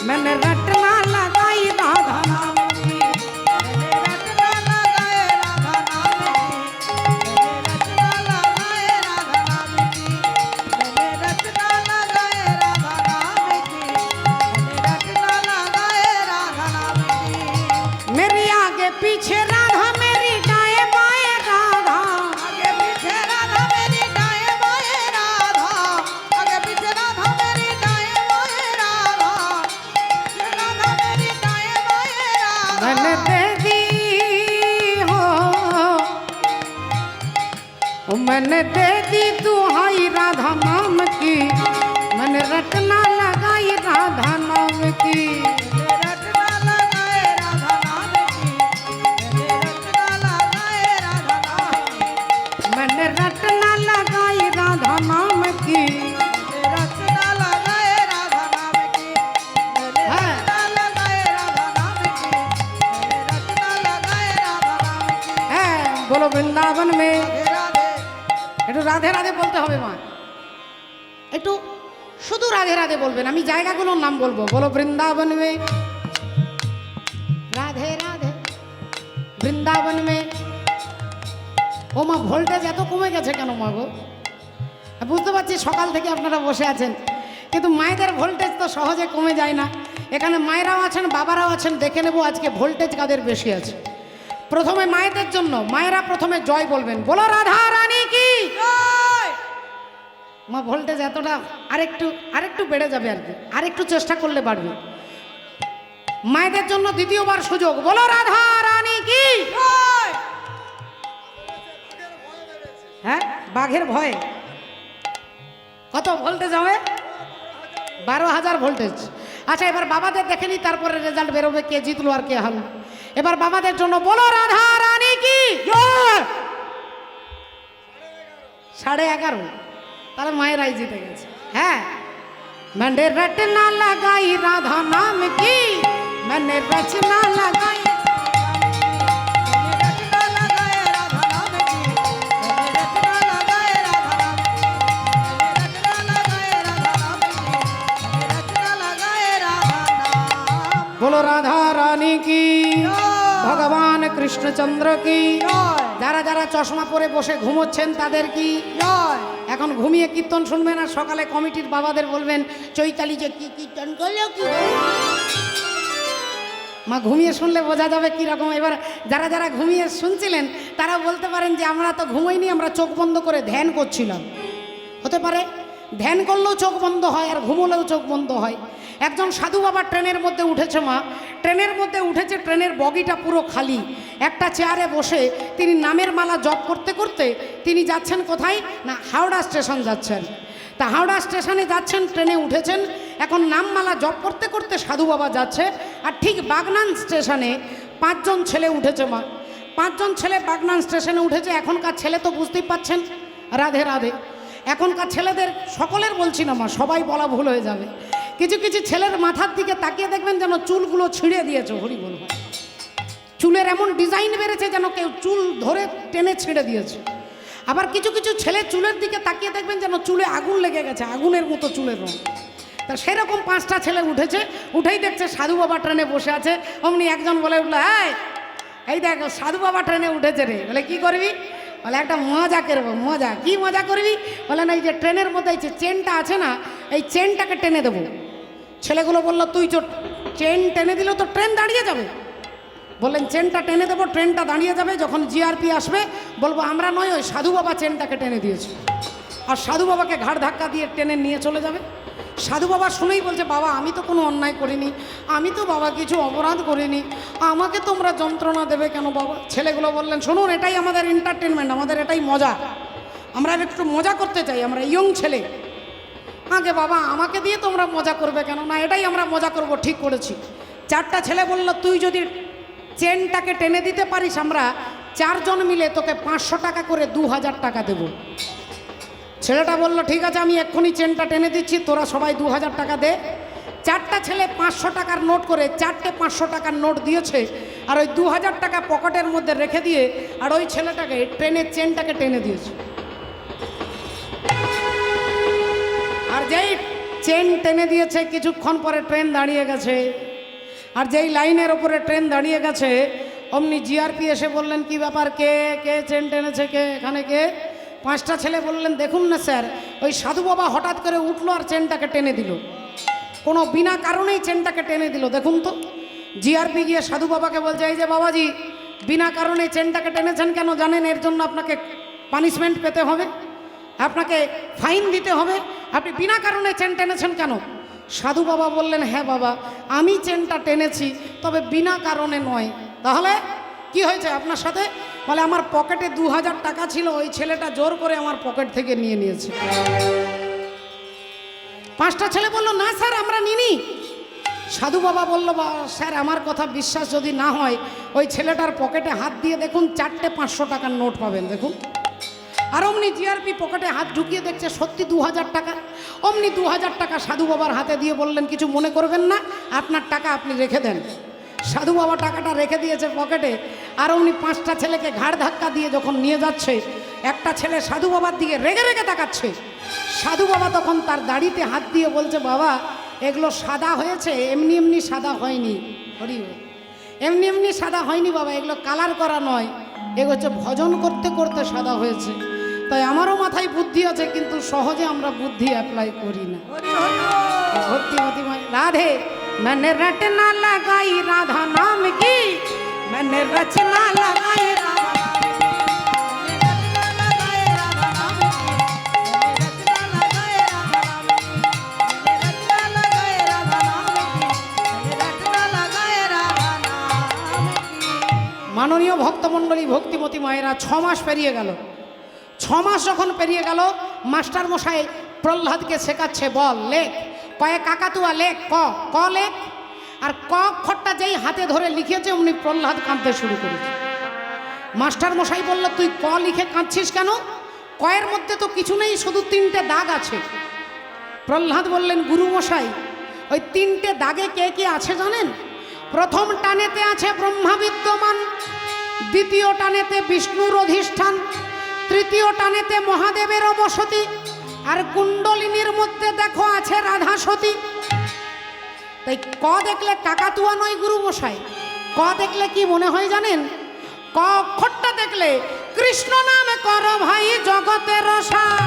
मैंने रटना लगाई राधा नाम की। मैंने रटना लगाए राधा नाम की, मैंने रटना लगाए राधा नाम की, मैंने रटना लगाए राधा नाम की, मैंने रटना लगाए राधा नाम की। मेरी आगे पीछे राधा मेरी दाएं बाएं राधा, आगे पीछे राधा मेरी दाएं बाएं राधा, आगे पीछे राधा मेरी दाएं बाएं राधा, राधा मेरी दाएं बाएं राधा। मैंने दे दी हो, मैंने दे दी दुहाई राधा नाम की, मैंने रटना लगाई राधा नाम की। मैंने रटना लगाए राधा नाम की, मैंने रटना लगाए राधा नाम की, मैंने रटना लगाई राधा नाम की। मैंने रटना लगाए राधा नाम की, मैंने हाँ। रटना लगाए राधा नाम की, मैंने रटना लगाए राधा नाम की। है बोलो वृंदावन में राधे राधे একটু রাধে রাধে বলতে হবে মা, একটু শুধু রাধে রাধে বলবেন, আমি জায়গাগুলোর নাম বলবো। বলো বৃন্দাবন মে রাধে রাধে, বৃন্দাবন মে। ও মা ভোল্টেজ এত কমে গেছে কেন মা গো? বুঝতে পারছি সকাল থেকে আপনারা বসে আছেন, কিন্তু মায়েদের ভোল্টেজ তো সহজে কমে যায় না। এখানে মায়েরাও আছেন, বাবারাও আছেন, দেখে নেব আজকে ভোল্টেজ কাদের বেশি আছে। প্রথমে মায়েদের জন্য, মায়েরা প্রথমে জয় বলবেন, বলো রাধা রানী কি। জয়। মা ভোল্টেজ এতটা আরেকটু বেড়ে যাবে আর কি, আরেকটু চেষ্টা করলে বাড়বে। মায়েদের জন্য দ্বিতীয়বার সুযোগ, বলো রাধা রানী কি। জয়। হ্যাঁ, বাঘের ভয়ে কত ভোল্টেজ হবে? 12,000 ভোল্টেজ। আচ্ছা, এবার বাবাদের দেখে নি, তারপরে রেজাল্ট বেরোবে কে জিতলো আর কে হারলো। এবার বাবাদের জন্য বলো রাধা রানী কি। 11:30, তাহলে মায়েরাই জিতে গেছে। হ্যাঁ, मैंने रटना लगाई राधा नाम की, मैंने रचना लगाई। मैंने रटना लगाए राधा नाम की, मैंने रटना लगाए राधा नाम की, मैंने रटना लगाए राधा नाम की, मैंने रटना लगाए राधा नाम। बोलो राधा रानी की, जय। ভগবান কৃষ্ণচন্দ্র কি। জয়। যারা যারা চশমা পরে বসে ঘুমোচ্ছেন তাদের কি। জয়। এখন ঘুমিয়ে কীর্তন শুনবেন আর সকালে কমিটির বাবাদের বলবেন, চৈতালি যে কি কীর্তন করলো কি। মা ঘুমিয়ে শুনলে বোঝা যাবে কীরকম। এবার যারা যারা ঘুমিয়ে শুনছিলেন তারা বলতে পারেন যে আমরা তো ঘুমোইনি, আমরা চোখ বন্ধ করে ধ্যান করছিলাম। হতে পারে, ধ্যান করলেও চোখ বন্ধ হয় আর ঘুমোলেও চোখ বন্ধ হয়। একজন সাধু বাবা ট্রেনের মধ্যে উঠেছে মা, ট্রেনের মধ্যে উঠেছে, ট্রেনের বগিটা পুরো খালি, একটা চেয়ারে বসে তিনি নামের মালা জপ করতে করতে তিনি যাচ্ছেন কোথায় না, হাওড়া স্টেশন যাচ্ছেন। তা হাওড়া স্টেশনে যাচ্ছেন, ট্রেনে উঠেছেন, এখন নামমালা জপ করতে করতে সাধু বাবা যাচ্ছে। আর ঠিক বাগনান স্টেশনে 5 জন ছেলে উঠেছে মা, 5 জন ছেলে বাগনান স্টেশনে উঠেছে। এখনকার ছেলে তো বুঝতেই পাচ্ছেন, রাধে রাধে। এখনকার ছেলেদের সকলের বলছি না মা, সবাই বলা ভুল হয়ে যাবে। কিছু কিছু ছেলের মাথার দিকে তাকিয়ে দেখবেন যেন চুলগুলো ছিঁড়ে দিয়েছে, হরি বল। চুলের এমন ডিজাইন বেড়েছে যেন কেউ চুল ধরে টেনে ছিঁড়ে দিয়েছে। আবার কিছু কিছু ছেলে চুলের দিকে তাকিয়ে দেখবেন যেন চুলে আগুন লেগে গেছে, আগুনের মতো চুলের রঙ। তা সেরকম 5টা ছেলে উঠেছে, উঠেই দেখছে সাধু বাবা ট্রেনে বসে আছে। অমনি একজন বলে উঠলো, এই দেখ সাধু বাবা ট্রেনে উঠেছে রে। বলে কি করবি? বলে একটা মজা করবো। মজা কি মজা করবি? বলে না, এই যে ট্রেনের মধ্যে এই যে চেনটা আছে না, এই চেনটাকে টেনে দেবো। ছেলেগুলো বললো, তুই চেন টেনে দিলে তো ট্রেন দাঁড়িয়ে যাবে। বললেন চেনটা টেনে দেবো, ট্রেনটা দাঁড়িয়ে যাবে, যখন জিআরপি আসবে বলবো আমরা নয়, ওই সাধু বাবা চেনটাকে টেনে দিয়েছে। আর সাধু বাবাকে ঘাড় ধাক্কা দিয়ে টেনে নিয়ে চলে যাবে। সাধু বাবা শুনেই বলছে, বাবা আমি তো কোনো অন্যায় করিনি, আমি তো বাবা কিছু অপরাধ করিনি, আমাকে তোমরা যন্ত্রণা দেবে কেন বাবা? ছেলেগুলো বললেন, শুনুন এটাই আমাদের এন্টারটেনমেন্ট, আমাদের এটাই মজা, আমরা একটু মজা করতে চাই, আমরা ইয়ং ছেলে। আগে বাবা আমাকে দিয়ে তোমরা মজা করবে কেন? না, এটাই আমরা মজা করব, ঠিক করেছি। 4টা ছেলে বলল, তুই যদি চেনটাকে টেনে দিতে পারিস আমরা 4 জন মিলে তোকে 500 টাকা করে 2000 টাকা দেব। ছেলেটা বলল ঠিক আছে আমি এক্ষুনি চেনটা টেনে দিচ্ছি, তোরা সবাই 2000 টাকা দে। 4টা ছেলে 500 টাকার নোট করে 4টে 500 টাকার নোট দিয়েছে, আর ওই 2000 টাকা পকেটের মধ্যে রেখে দিয়ে আর ওই ছেলেটাকে ট্রেনের চেনটাকে টেনে দিয়েছে। আর যেই চেন টেনে দিয়েছে কিছুক্ষণ পরে ট্রেন দাঁড়িয়ে গেছে, আর যেই লাইনের ওপরে ট্রেন দাঁড়িয়ে গেছে অমনি জিআরপি এসে বললেন কি ব্যাপার, কে কে চেন টেনেছে, কে এখানে কে? 5টা ছেলে বললেন দেখুন না স্যার, ওই সাধু বাবা হঠাৎ করে উঠলো আর চেনটাকে টেনে দিল, কোনো বিনা কারণেই চেনটাকে টেনে দিল, দেখুন তো। জিআরপি গিয়ে সাধু বাবাকে বলছে এই যে বাবাজি বিনা কারণে চেনটাকে টেনেছেন কেন জানেন? এর জন্য আপনাকে পানিশমেন্ট পেতে হবে, আপনাকে ফাইন দিতে হবে, আপনি বিনা কারণে চেন টেনেছেন কেন? সাধু বাবা বললেন হ্যাঁ বাবা আমি চেনটা টেনেছি, তবে বিনা কারণে নয়। তাহলে কি হয়েছে আপনার সাথে? বলে আমার পকেটে 2000 টাকা ছিল, ওই ছেলেটা জোর করে আমার পকেট থেকে নিয়ে নিয়েছে। 5টা ছেলে বলল না স্যার আমরা নিনি। সাধু বাবা বলল স্যার আমার কথা বিশ্বাস যদি না হয় ওই ছেলেটার পকেটে হাত দিয়ে দেখুন 4টে 500 টাকার নোট পাবেন, দেখুন। আর অমনি জিআরপি পকেটে হাত ঢুকিয়ে দেখছে সত্যি 2000 টাকা। অমনি 2000 টাকা সাধু বাবার হাতে দিয়ে বললেন কিছু মনে করবেন না, আপনার টাকা আপনি রেখে দেন। সাধু বাবা টাকাটা রেখে দিয়েছে পকেটে। আর অমনি 5টা ছেলেকে ঘাড় ধাক্কা দিয়ে যখন নিয়ে যাচ্ছে, একটা ছেলে সাধু বাবার দিকে রেগে রেগে তাকাচ্ছে। সাধু বাবা তখন তার দাড়িতে হাত দিয়ে বলছে বাবা এগুলো সাদা হয়েছে, এমনি এমনি সাদা হয়নি, হরি এমনি এমনি সাদা হয়নি বাবা, এগুলো কালার করা নয়, এগুলো হচ্ছে ভজন করতে করতে সাদা হয়েছে। তাই আমারও মাথায় বুদ্ধি আছে কিন্তু সহজে আমরা বুদ্ধি অ্যাপ্লাই করি না। ভক্তিমতী রাধে मैंने रटना लगाई राधा नाम की, मैंने रचना लगाई राधा মাননীয় ভক্তমণ্ডলী ভক্তিমতী মায়েরা 6 মাস পেরিয়ে গেল। 6 মাস যখন পেরিয়ে গেল মাস্টার মশাই প্রহ্লাদকে শেখাচ্ছে বল লেখ, কয়ে কাকাতুয়া লেখ, ক ক লেখ। আর ক অক্ষরটা যেই হাতে ধরে লিখেছে অমনি প্রহ্লাদ কাঁদতে শুরু করেছে। মাস্টার মশাই বলল তুই ক লিখে কাঁদছিস কেন? কয়ের মধ্যে তো কিছু নেই, শুধু 3টে দাগ আছে। প্রহ্লাদ বললেন গুরু মশাই ওই 3টে দাগে কে কে আছে জানেন? প্রথম টানেতে আছে ব্রহ্মা বিদ্যমান, দ্বিতীয় টানেতে বিষ্ণুর অধিষ্ঠান, তৃতীয় টানেতে মহাদেবের অবসতি, আর কুণ্ডলিনীর মধ্যে দেখো আছে রাধা সতী। তাই ক দেখলে কাকাতুয়া নয় গুরু মশাই, ক দেখলে কি মনে হয় জানেন? ক অক্ষরটা দেখলে কৃষ্ণ নাম কর ভাই জগতের সার,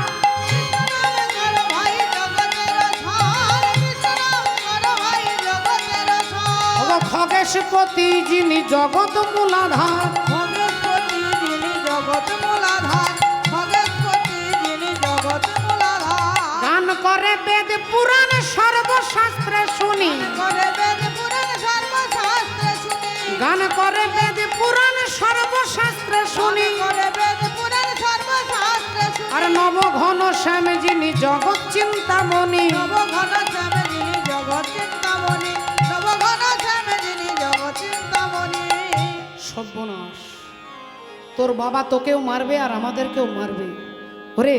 খগেশপতি যিনি জগৎ মূলাধার, খগেশপতি যিনি জগৎ মূলাধার, খগেশপতি যিনি জগৎ মূলাধার। গান করে বেদ পুরাণ সর্বশাস্ত্রে শুনি, করে বেদ পুরাণ সর্বশাস্ত্রে শুনি, গান করে বেদ পুরাণ সর্বশাস্ত্রে শুনি, করে বেদ পুরাণ সর্বশাস্ত্রে শুনি। আর নবঘন শ্যাম যিনি জগৎ চিন্তামণি, নবঘন শ্যাম যিনি জগৎ চিন্তামণি, নবঘন শ্যাম যিনি জগৎ চিন্তামণি। সর্বনাশ, তোর বাবা তোকেও মারবে আর আমাদেরকেও মারবে। ওরে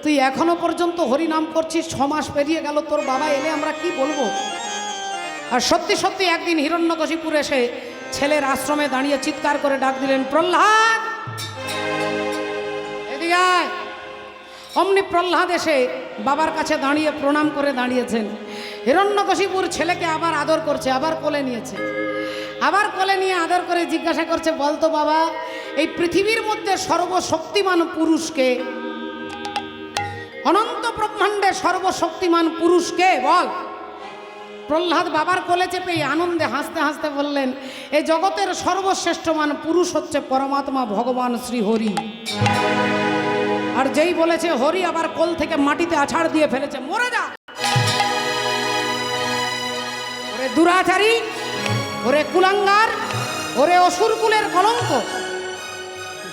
তুই এখনো পর্যন্ত হরিনাম করছিস, 6 মাস পেরিয়ে গেল, তোর বাবা এলে আমরা কি বলবো? আর সত্যি সত্যি একদিন হিরণ্যকশিপুর এসে ছেলের আশ্রমে দাঁড়িয়ে চিৎকার করে ডাক দিলেন প্রহ্লাদ এদিকে আয়। অমনি প্রহ্লাদ এসে বাবার কাছে দাঁড়িয়ে প্রণাম করে দাঁড়িয়েছেন। হিরণ্যকশিপুর ছেলেকে আবার আদর করছে, আবার কোলে নিয়েছে, আবার কোলে নিয়ে আদর করে জিজ্ঞাসা করছে বলতো বাবা এই পৃথিবীর মধ্যে সর্বশক্তিমান পুরুষকে, অনন্ত ব্রহ্মাণ্ডে সর্বশক্তিমান পুরুষকে বল। প্রহ্লাদ বাবার কোলে চেপে আনন্দে হাসতে হাসতে বললেন এই জগতের সর্বশ্রেষ্ঠমান পুরুষ হচ্ছে পরমাত্মা ভগবান শ্রী হরি। আর যেই বলেছে হরি আবার কোল থেকে মাটিতে আছাড় দিয়ে ফেলেছে, মরে যা ওরে দুরাচারী, ওরে কুলাঙ্গার, ওরে অসুরকুলের কলঙ্ক।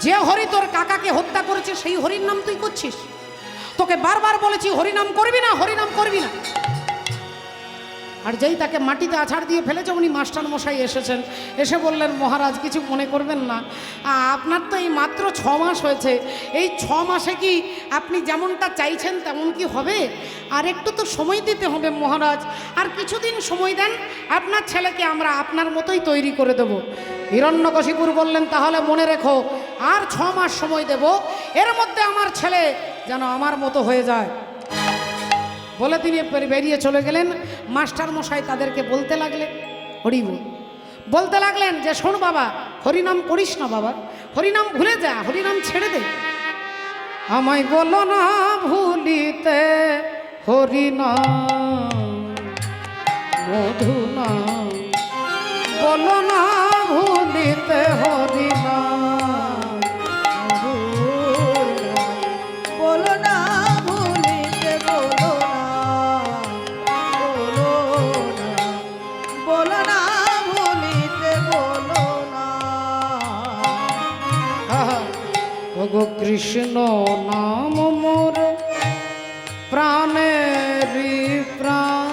যে হরি তোর কাকাকে হত্যা করেছে সেই হরির নাম তুই করছিস। তোকে বারবার বলেছি হরিনাম করবি না, হরিনাম করবি না। আর যেই তাকে মাটিতে আছাড় দিয়ে ফেলেছে উনি মাস্টার মশাই এসেছেন, এসে বললেন মহারাজ কিছু মনে করবেন না, আপনার তো এই মাত্র 6 মাস হয়েছে, এই 6 মাসে কি আপনি যেমনটা চাইছেন তেমন কি হবে? আর একটু তো সময় দিতে হবে মহারাজ, আর কিছুদিন সময় দেন, আপনার ছেলেকে আমরা আপনার মতোই তৈরি করে দেব। হিরণ্যকশিপুর বললেন তাহলে মনে রেখো আর 6 মাস সময় দেব, এর মধ্যে আমার ছেলে যেন আমার মতো হয়ে যায়। বলে তিনি বেরিয়ে চলে গেলেন। মাস্টার মশাই তাদেরকে বলতে লাগলেন হরিবল, বলতে লাগলেন যে শোন বাবা, হরিনাম করিস না বাবা, হরিনাম ভুলে যা, হরিনাম ছেড়ে দে। আমায় বলো না ভুলিতে হরিনাম মধু না, বলো না ভুলিতে হরিনাম, বলো না ভুলিতে, বলো না, বলো না ভুলিতে, বলো না। ওগো কৃষ্ণ নাম মোর প্রাণেরি প্রাণ,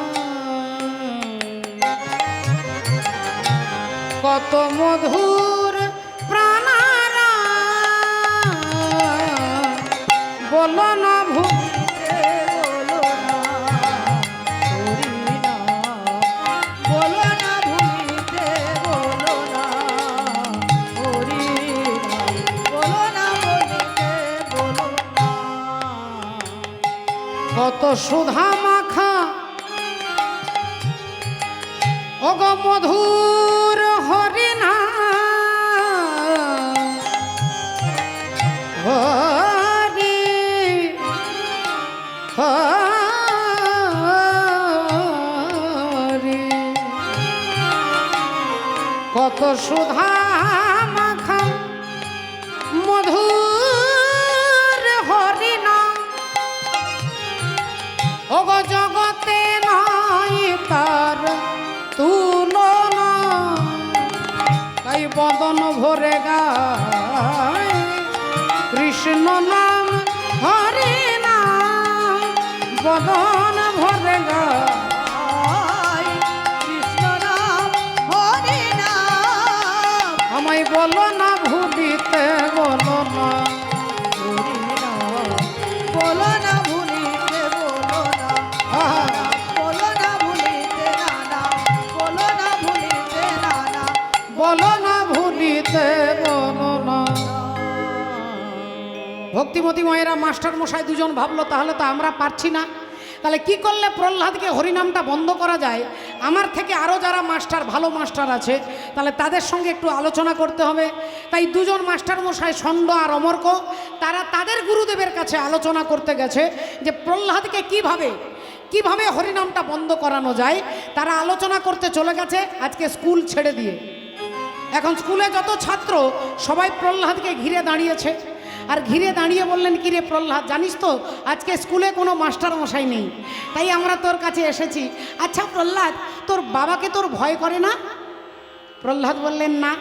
কত মধুর প্রাণারা, বলো না ভুলিতে, বলো না, হরিনাম, বলো না ভুলিতে, বলো না, হরিনাম, বলো না ভুলিতে, বলো না। কত সুধা মাখা ওগো মধুর হরিনাম, হরি হরি, কত সুধা মাখা মধুর হরিনাম, ওগো জগতে নাই তার তুলনা, তাই বদন ভরে গায় কৃষ্ণ নাম হরি নাম, বদন ভরে গায় কৃষ্ণ নাম, হরিনাম, আমায় বলো না ভুলিতে, বলো না হরিনাম, বলো না ভুলিতে, বলো না, বলো না ভুলিতে, নানা, বলো না ভুলিতে, নানা, বলো না ভুলিতে, বলো না। ভক্তিমতী মায়েরা মাস্টার মশাই দুজন ভাবলো তাহলে তো আমরা পারছি না, তাহলে কি করলে প্রহ্লাদকে হরিনামটা বন্ধ করা যায়। আমার থেকে আরও যারা মাস্টার ভালো মাস্টার আছে তাহলে তাদের সঙ্গে একটু আলোচনা করতে হবে। তাই দুজন মাস্টার মশাই ষণ্ড আর অমর্ক তারা তাদের গুরুদেবের কাছে আলোচনা করতে গেছে যে প্রহ্লাদকে কিভাবে হরিনামটা বন্ধ করানো যায়। তারা আলোচনা করতে চলে গেছে আজকে স্কুল ছেড়ে দিয়ে। এখন স্কুলে যত ছাত্র সবাই প্রহ্লাদকে ঘিরে দাঁড়িয়েছে, আর ঘিরে দাঁড়িয়ে বললেন কিরে প্রহ্লাদ, জানিস তো আজকে স্কুলে কোনো মাস্টার মশাই নেই, তাই আমরা তোর কাছে এসেছি। আচ্ছা প্রহ্লাদ, তোর বাবাকে তোর ভয় করে না? প্রহ্লাদ বললেন না।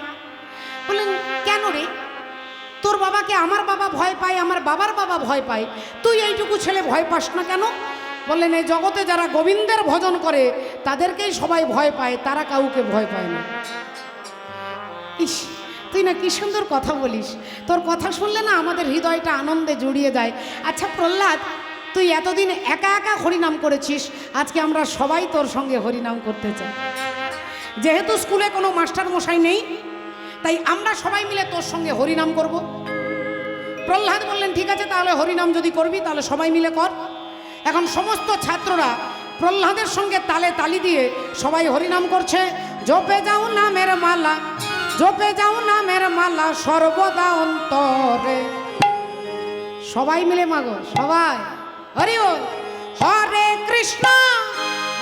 বললেন কেন রে? তোর বাবাকে আমার বাবা ভয় পায়, আমার বাবার বাবা ভয় পায়, তুই এইটুকু ছেলে ভয় পাস না কেন? বললেন এই জগতে যারা গোবিন্দের ভজন করে তাদেরকেই সবাই ভয় পায়, তারা কাউকে ভয় পায় না। ইস, তুই না কি সুন্দর কথা বলিস, তোর কথা শুনলে না আমাদের হৃদয়টা আনন্দে জড়িয়ে যায়। আচ্ছা প্রহ্লাদ, তুই এতদিন একা একা হরিনাম করেছিস, আজকে আমরা সবাই তোর সঙ্গে হরিনাম করতে চাই। যেহেতু স্কুলে কোনো মাস্টার মশাই নেই তাই আমরা সবাই মিলে তোর সঙ্গে হরিনাম করব। প্রহ্লাদ বললেন ঠিক আছে, তাহলে হরিনাম যদি করবি তাহলে সবাই মিলে কর। এখন সমস্ত ছাত্ররা প্রহ্লাদের সঙ্গে তালে তালি দিয়ে সবাই হরিনাম করছে। জপে যাও নামের মালা, জপে যাও নামের মালা সর্বদা অন্তরে। সবাই মিলে মাগো, সবাই হরি বল। হরে কৃষ্ণ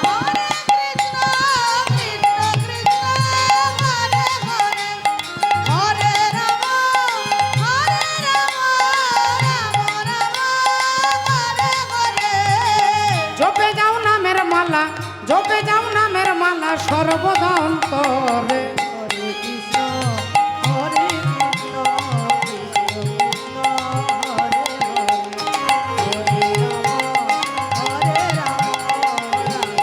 হরে কৃষ্ণ, কৃষ্ণ কৃষ্ণ, হরে হরে, হরে রাম, হরে রাম, রাম রাম, হরে হরে। জপে যাও নামের মালা, জপে যাও নামের মালা সর্বদা অন্তরে। হরে কৃষ্ণ, হরে কৃষ্ণ, কৃষ্ণ কৃষ্ণ, হরে হরে, হরে রাম, হরে রাম,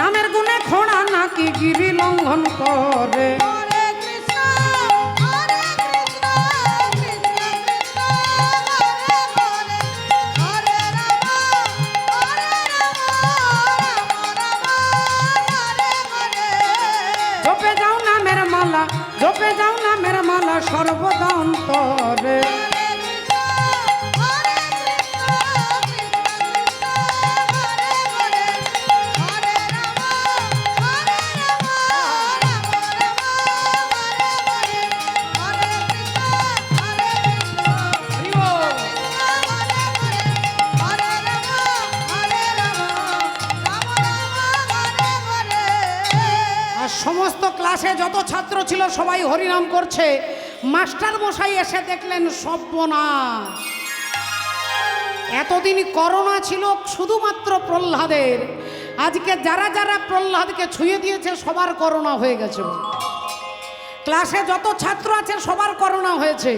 নামের গুণে খোঁড়া নাকি গিরি লঙ্ঘন করে। হরে কৃষ্ণ কৃষ্ণ কৃষ্ণ হরে হরে, হরে রাম রাম হরে হরে। জপে যাও নামের মালা, জপে যাও নামের মালা সর্বদা অন্তরে। আর সমস্ত ক্লাসে যত ছাত্র ছিল সবাই হরিনাম করছে। মাস্টার মশাই এসে দেখলেন সর্বনাশ, এতদিন করোনা ছিল শুধুমাত্র প্রহ্লাদের, আজকে যারা যারা প্রহ্লাদকে ছুঁয়ে দিয়েছে সবার করোনা হয়ে গেছে। ক্লাসে যত ছাত্র আছে সবার করোনা হয়েছে।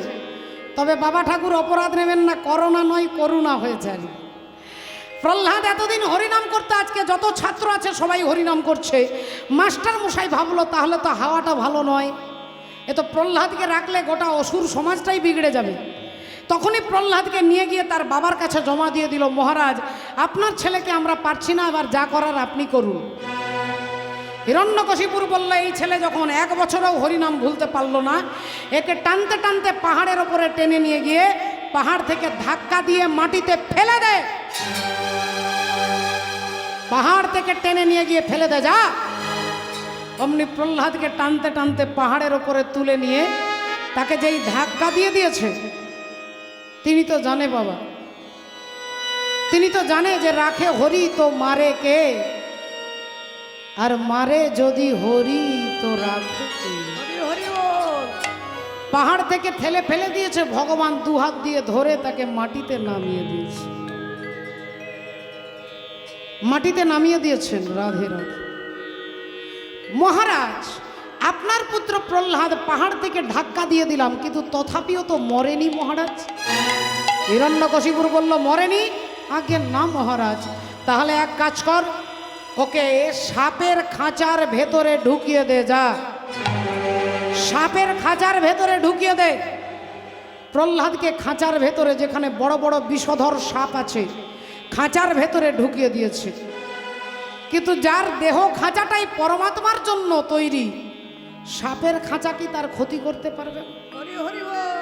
তবে বাবা ঠাকুর অপরাধ নেবেন না, করোনা নয় করুণা হয়েছে। আর প্রহ্লাদ এতদিন হরিনাম করতে, আজকে যত ছাত্র আছে সবাই হরিনাম করছে। মাস্টার মশাই ভাবলো তাহলে তো হাওয়াটা ভালো নয়, এ তো প্রহ্লাদকে রাখলে গোটা অসুর সমাজটাই বিগড়ে যাবে। তখনই প্রহ্লাদকে নিয়ে গিয়ে তার বাবার কাছে জমা দিয়ে দিল, মহারাজ আপনার ছেলেকে আমরা পারছি না, এবার যা করার আপনি করুন। হিরণ্যকশিপুর বলল, এই ছেলে যখন 1 বছরেও হরিনাম ভুলতে পারলো না, একে টানতে টানতে পাহাড়ের ওপরে টেনে নিয়ে গিয়ে পাহাড় থেকে ধাক্কা দিয়ে মাটিতে ফেলে দে। পাহাড় থেকে টেনে নিয়ে গিয়ে ফেলে দে যা। অমনি প্রহ্লাদকে টানতে টানতে পাহাড়ের ওপরে তুলে নিয়ে তাকে যেই ধাক্কা দিয়ে দিয়েছে, তিনি তো জানে বাবা, তিনি তো জানে যে রাখে হরি তো মারে কে, আর মারে যদি হরি তো রাখে কে। পাহাড় থেকে ঠেলে ফেলে দিয়েছে, ভগবান 2 হাত দিয়ে ধরে তাকে মাটিতে নামিয়ে দিয়েছে, মাটিতে নামিয়ে দিয়েছেন। রাধে রাধে। মহারাজ আপনার পুত্র প্রহ্লাদ পাহাড় থেকে ধাক্কা দিয়ে দিলাম, কিন্তু তথাপিও তো মরেনি মহারাজ। হিরণ্যকশিপুর বলল, মরেনি? আগে না মহারাজ। তাহলে এক কাজ কর, ওকে সাপের খাঁচার ভেতরে ঢুকিয়ে দে যা। সাপের খাঁচার ভেতরে ঢুকিয়ে দে। প্রহ্লাদকে খাঁচার ভেতরে, যেখানে বড় বড় বিষধর সাপ আছে, খাঁচার ভেতরে ঢুকিয়ে দিয়েছে। কিন্তু যার দেহ খাঁচাটাই পরমাত্মার জন্য তৈরি, সাপের খাঁচা কি তার ক্ষতি করতে পারবে?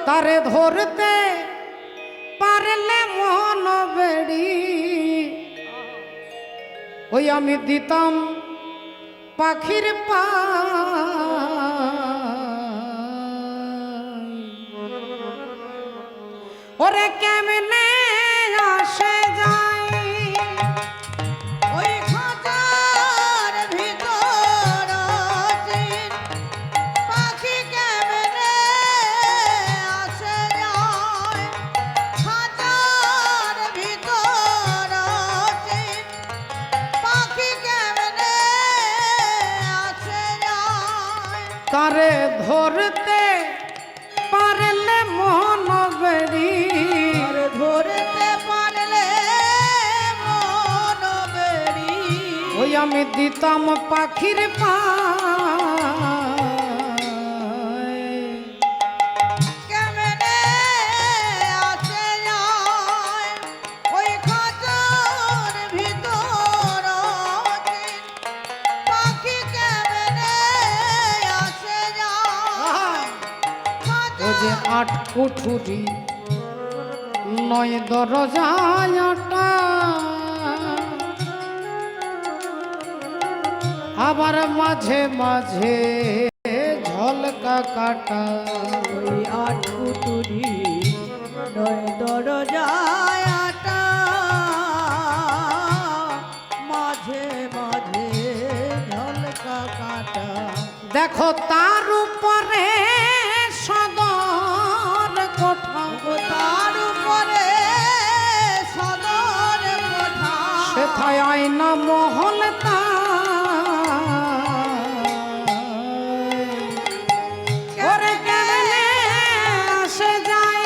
তারে ধরতে পারলে মন বেড়ি, ওই আমি দিতাম পাখির পা। ওরে কেমনে আসে যায় ওই খাঁচার ভিতর পাখি কেমনে আসে যায়, খাঁচার ভিতর পাখি কেমনে আসে যায়। তারে ধরতে পারলে মন বেড়ি, ধরতে পারলে মন বেড়ি, ওই আমি দিতাম পাখির পা। কেমনে আসে যায় ওই খাঁচার ভিতর পাখি কেমনে আসে যায়। ও যে 8 কুঠুরি 9 দরজাটা, আবার মাঝে মাঝে ঝলকা কাটা। ওই 8 কুঠুরি 9 দরজায় আটা, মাঝে মাঝে ঝলকা কাটা। দেখো তার উপরে সদর কোঠা, তার উপরে সদর কোঠা, সেথায় আয়না মহল তা। ওরে কেমনে আসে যায়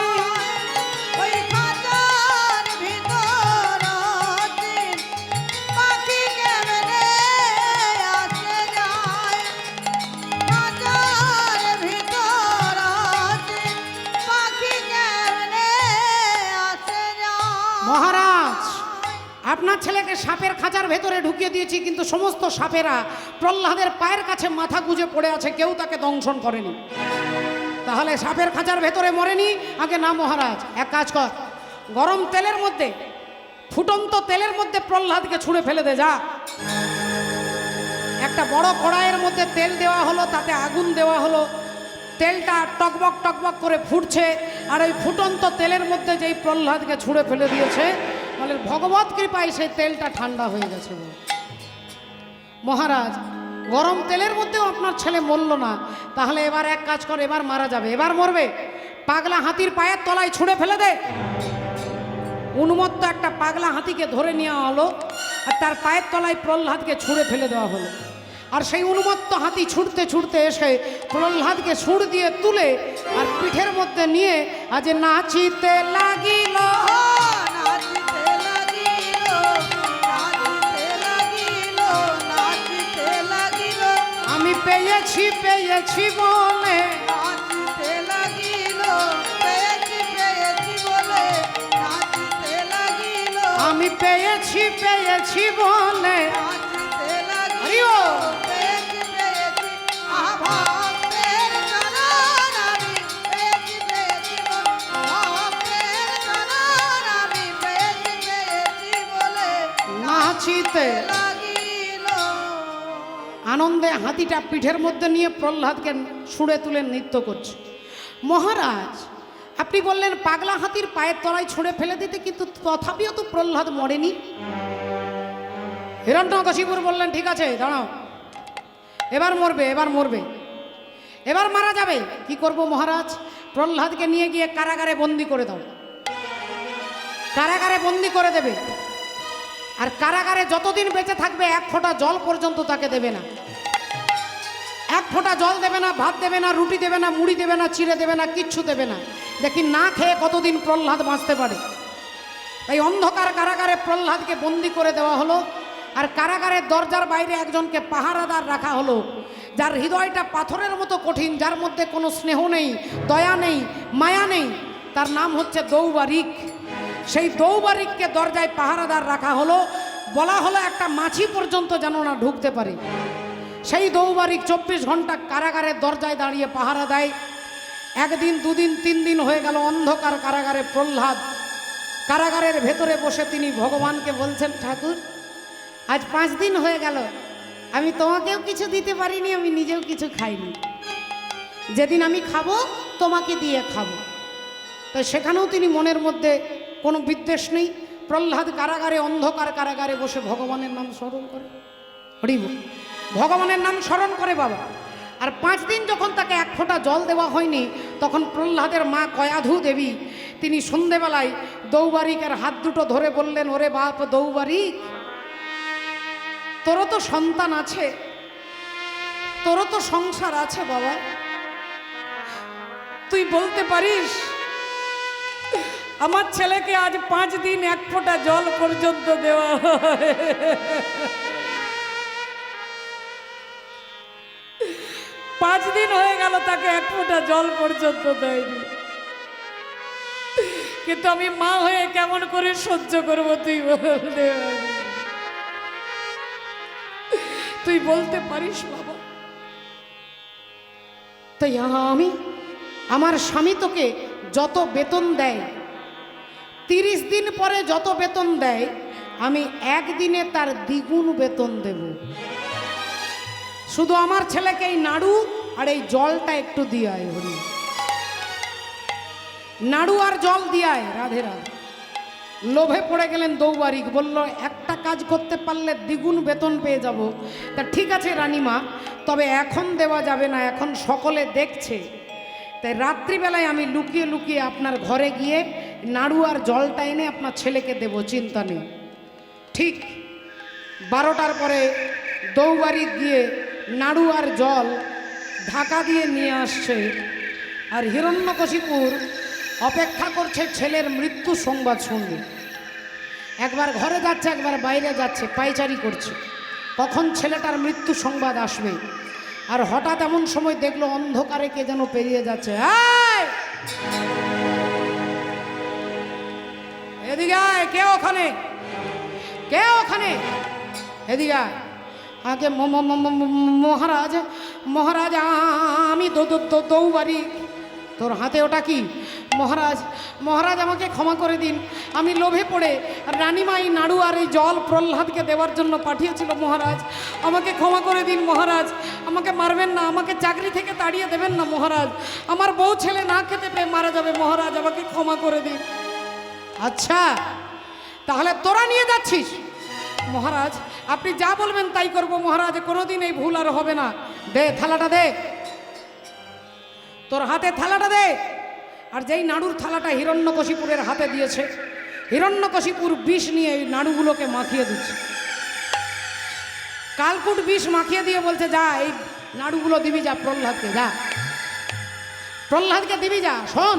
ওই খাঁচার ভিতর পাখি কেমনে আপনার ছেলেকে সাপের খাঁচার ভেতরে ঢুকিয়ে দিয়েছি, কিন্তু সমস্ত সাপেরা প্রহ্লাদের পায়ের কাছে মাথা গুজে পড়ে আছে, কেউ তাকে দংশন করেনি। তাহলে সাপের খাঁচার ভেতরে মরেনি? আগে না মহারাজ, এক কাজ কর, গরম তেলের মধ্যে, ফুটন্ত তেলের মধ্যে প্রহ্লাদকে ছুঁড়ে ফেলে দে যা। একটা বড় কড়াইয়ের মধ্যে তেল দেওয়া হলো, তাতে আগুন দেওয়া হলো, তেলটা টকবক টকবক করে ফুটছে, আর ওই ফুটন্ত তেলের মধ্যে যেই প্রহ্লাদকে ছুঁড়ে ফেলে দিয়েছে, বলে ভগবত কৃপায় সেই তেলটা ঠান্ডা হয়ে গেছে। মহারাজ, গরম তেলের মধ্যেও আপনার ছেলে মরল না, তাহলে এবার এক কাজ করে, এবার মারা যাবে। এবার মরবে, পাগলা হাতির পায়ের তলায় ছুঁড়ে ফেলে দে। উন্মত্ত একটা পাগলা হাতিকে ধরে নেওয়া হলো, আর তার পায়ের তলায় প্রহ্লাদকে ছুঁড়ে ফেলে দেওয়া হলো। আর সেই উন্মত্ত হাতি ছুটতে ছুটতে এসে প্রহ্লাদকে সুর দিয়ে তুলে আর পিঠের মধ্যে নিয়ে আজ নাচিতে লাগিল। নাচিতে লাগিল, নাচিতে লাগিল, নাচিতে লাগিল, আমি পেয়েছি পেয়েছি বলে, নাচিতে লাগিল, পেয়েছি পেয়েছি বলে, নাচিতে লাগিল, আমি পেয়েছি পেয়েছি বলে। নাচিতে লাগিল, হরিও। পেয়েছি পেয়েছি, আহা ভক্তের চরণ আমি পেয়েছি পেয়েছি বলে, ভক্তের চরণ আমি পেয়েছি পেয়েছি বলে, নাচিতে লাগিল। আনন্দে হাতিটা পিঠের মধ্যে নিয়ে প্রহ্লাদকে ছুঁড়ে তুলে নৃত্য করছে। মহারাজ, আপনি বললেন পাগলা হাতির পায়ের তলায় ছুঁড়ে ফেলে দিতে, কিন্তু তথাপিও তো প্রহ্লাদ মরেনি। হিরণ্যকশিপুর বললেন ঠিক আছে দাঁড়াও, এবার মরবে, এবার মরবে, এবার মারা যাবে। কি করব মহারাজ? প্রহ্লাদকে নিয়ে গিয়ে কারাগারে বন্দি করে দাও। কারাগারে বন্দি করে দেবে, আর কারাগারে যতদিন বেঁচে থাকবে এক ফোঁটা জল পর্যন্ত তাকে দেবে না। এক ফোঁটা জল দেবে না, ভাত দেবে না, রুটি দেবে না, মুড়ি দেবে না, চিড়ে দেবে না, কিচ্ছু দেবে না। দেখি না খেয়ে কতদিন প্রহ্লাদ বাঁচতে পারে। তাই অন্ধকার কারাগারে প্রহ্লাদকে বন্দি করে দেওয়া হলো, আর কারাগারের দরজার বাইরে একজনকে পাহারাদার রাখা হলো, যার হৃদয়টা পাথরের মতো কঠিন, যার মধ্যে কোনো স্নেহ নেই, দয়া নেই, মায়া নেই। তার নাম হচ্ছে দৌবারিক। সেই দৌবারিককে দরজায় পাহারাদার রাখা হলো, বলা হলো একটা মাছি পর্যন্ত যেন না ঢুকতে পারে। সেই দৌবারিক 24 ঘন্টা কারাগারের দরজায় দাঁড়িয়ে পাহারা দেয়। একদিন, দুদিন, 3 দিন হয়ে গেল অন্ধকার কারাগারে প্রহ্লাদ কারাগারের ভেতরে বসে তিনি ভগবানকে বলছেন, ঠাকুর আজ 5 দিন হয়ে গেল, আমি তোমাকেও কিছু দিতে পারিনি, আমি নিজেও কিছু খাইনি। যেদিন আমি খাবো তোমাকে দিয়ে খাবো। তো সেখানেও তিনি মনের মধ্যে কোনো বিদ্বেষ নেই। প্রহ্লাদ কারাগারে, অন্ধকার কারাগারে বসে ভগবানের নাম স্মরণ করে। হরি বল, ভগবানের নাম স্মরণ করে বাবা। আর 5 দিন যখন তাকে এক ফোঁটা জল দেওয়া হয়নি, তখন প্রহ্লাদের মা কয়াধু দেবী তিনি সন্ধেবেলায় দৌবারিকের হাত দুটো ধরে বললেন, ওরে বাপ দৌবারিক, তোরও তো সন্তান আছে, তোরও তো সংসার আছে বাবা, তুই বলতে পারিস আমার ছেলেকে আজ 5 দিন এক ফোঁটা জল পর্যন্ত দেওয়া হয়। 5 দিন হয়ে গেল তাকে এক ফোঁটা জল পর্যন্ত দেয়নি, কিন্তু আমি মা হয়ে কেমন করে সহ্য করবো? তুই বলতে পারিস বাবা? তাই আমি, আমার স্বামী তোকে যত বেতন দেয়, 30 দিন পরে যত বেতন দেয়, আমি একদিনে তার দ্বিগুণ বেতন দেব। শুধু আমার ছেলেকে এই নাড়ু আর এই জলটা একটু দিয়ে আয়। হরি, নাড়ু আর জল দিয়ে আয়। রাধে রাধে। লোভে পড়ে গেলেন দৌবারিক, বলল একটা কাজ করতে পারলে দ্বিগুণ বেতন পেয়ে যাব। তা ঠিক আছে রানীমা, তবে এখন দেওয়া যাবে না, এখন সকলে দেখছে। তাই রাত্রিবেলায় আমি লুকিয়ে লুকিয়ে আপনার ঘরে গিয়ে নাড়ু আর জলটা এনে আপনার ছেলেকে দেব, চিন্তা নেই। ঠিক 12টার পরে দৌবারিক গিয়ে নাড়ু আর জল ঢাকা দিয়ে নিয়ে আসছে, আর হিরণ্যকশিপুর অপেক্ষা করছে ছেলের মৃত্যু সংবাদ শুনবে। একবার ঘরে যাচ্ছে, একবার বাইরে যাচ্ছে, পায়চারি করছে, কখন ছেলেটার মৃত্যু সংবাদ আসবে। আর হঠাৎ এমন সময় দেখলো অন্ধকারে কে যেন পেরিয়ে যাচ্ছে। এদিকে আয়, কে ওখানে? কে ওখানে? এদিকে আয়। আগে মহারাজ, মহারাজ আমি দৌবারি। তোর হাতে ওটা কি? মহারাজ, মহারাজ আমাকে ক্ষমা করে দিন, আমি লোভে পড়ে রানীমাই নাড়ু আর এই জল প্রহ্লাদকে দেওয়ার জন্য পাঠিয়েছিল মহারাজ, আমাকে ক্ষমা করে দিন মহারাজ, আমাকে মারবেন না, আমাকে চাকরি থেকে তাড়িয়ে দেবেন না মহারাজ, আমার বউ ছেলে না খেতে পেয়ে মারা যাবে মহারাজ, আমাকে ক্ষমা করে দিন। আচ্ছা তাহলে তোরা নিয়ে যাচ্ছিস? মহারাজ আপনি যা বলবেন তাই করব মহারাজ, কোনোদিন এই ভুল আর হবে না। দে থালাটা দে, তোর হাতে থালাটা দে। আর যেই নাড়ুর থালাটা হিরণ্যকশিপুরের হাতে দিয়েছে, হিরণ্যকশিপুর বিষ নিয়ে এই নাড়ুগুলোকে মাখিয়ে দিচ্ছে। কালকুট বিষ মাখিয়ে দিয়ে বলছে, যা এই নাড়ুগুলো দিবি, যা প্রহ্লাদকে, যা প্রহ্লাদকে দিবি, যা। শোন,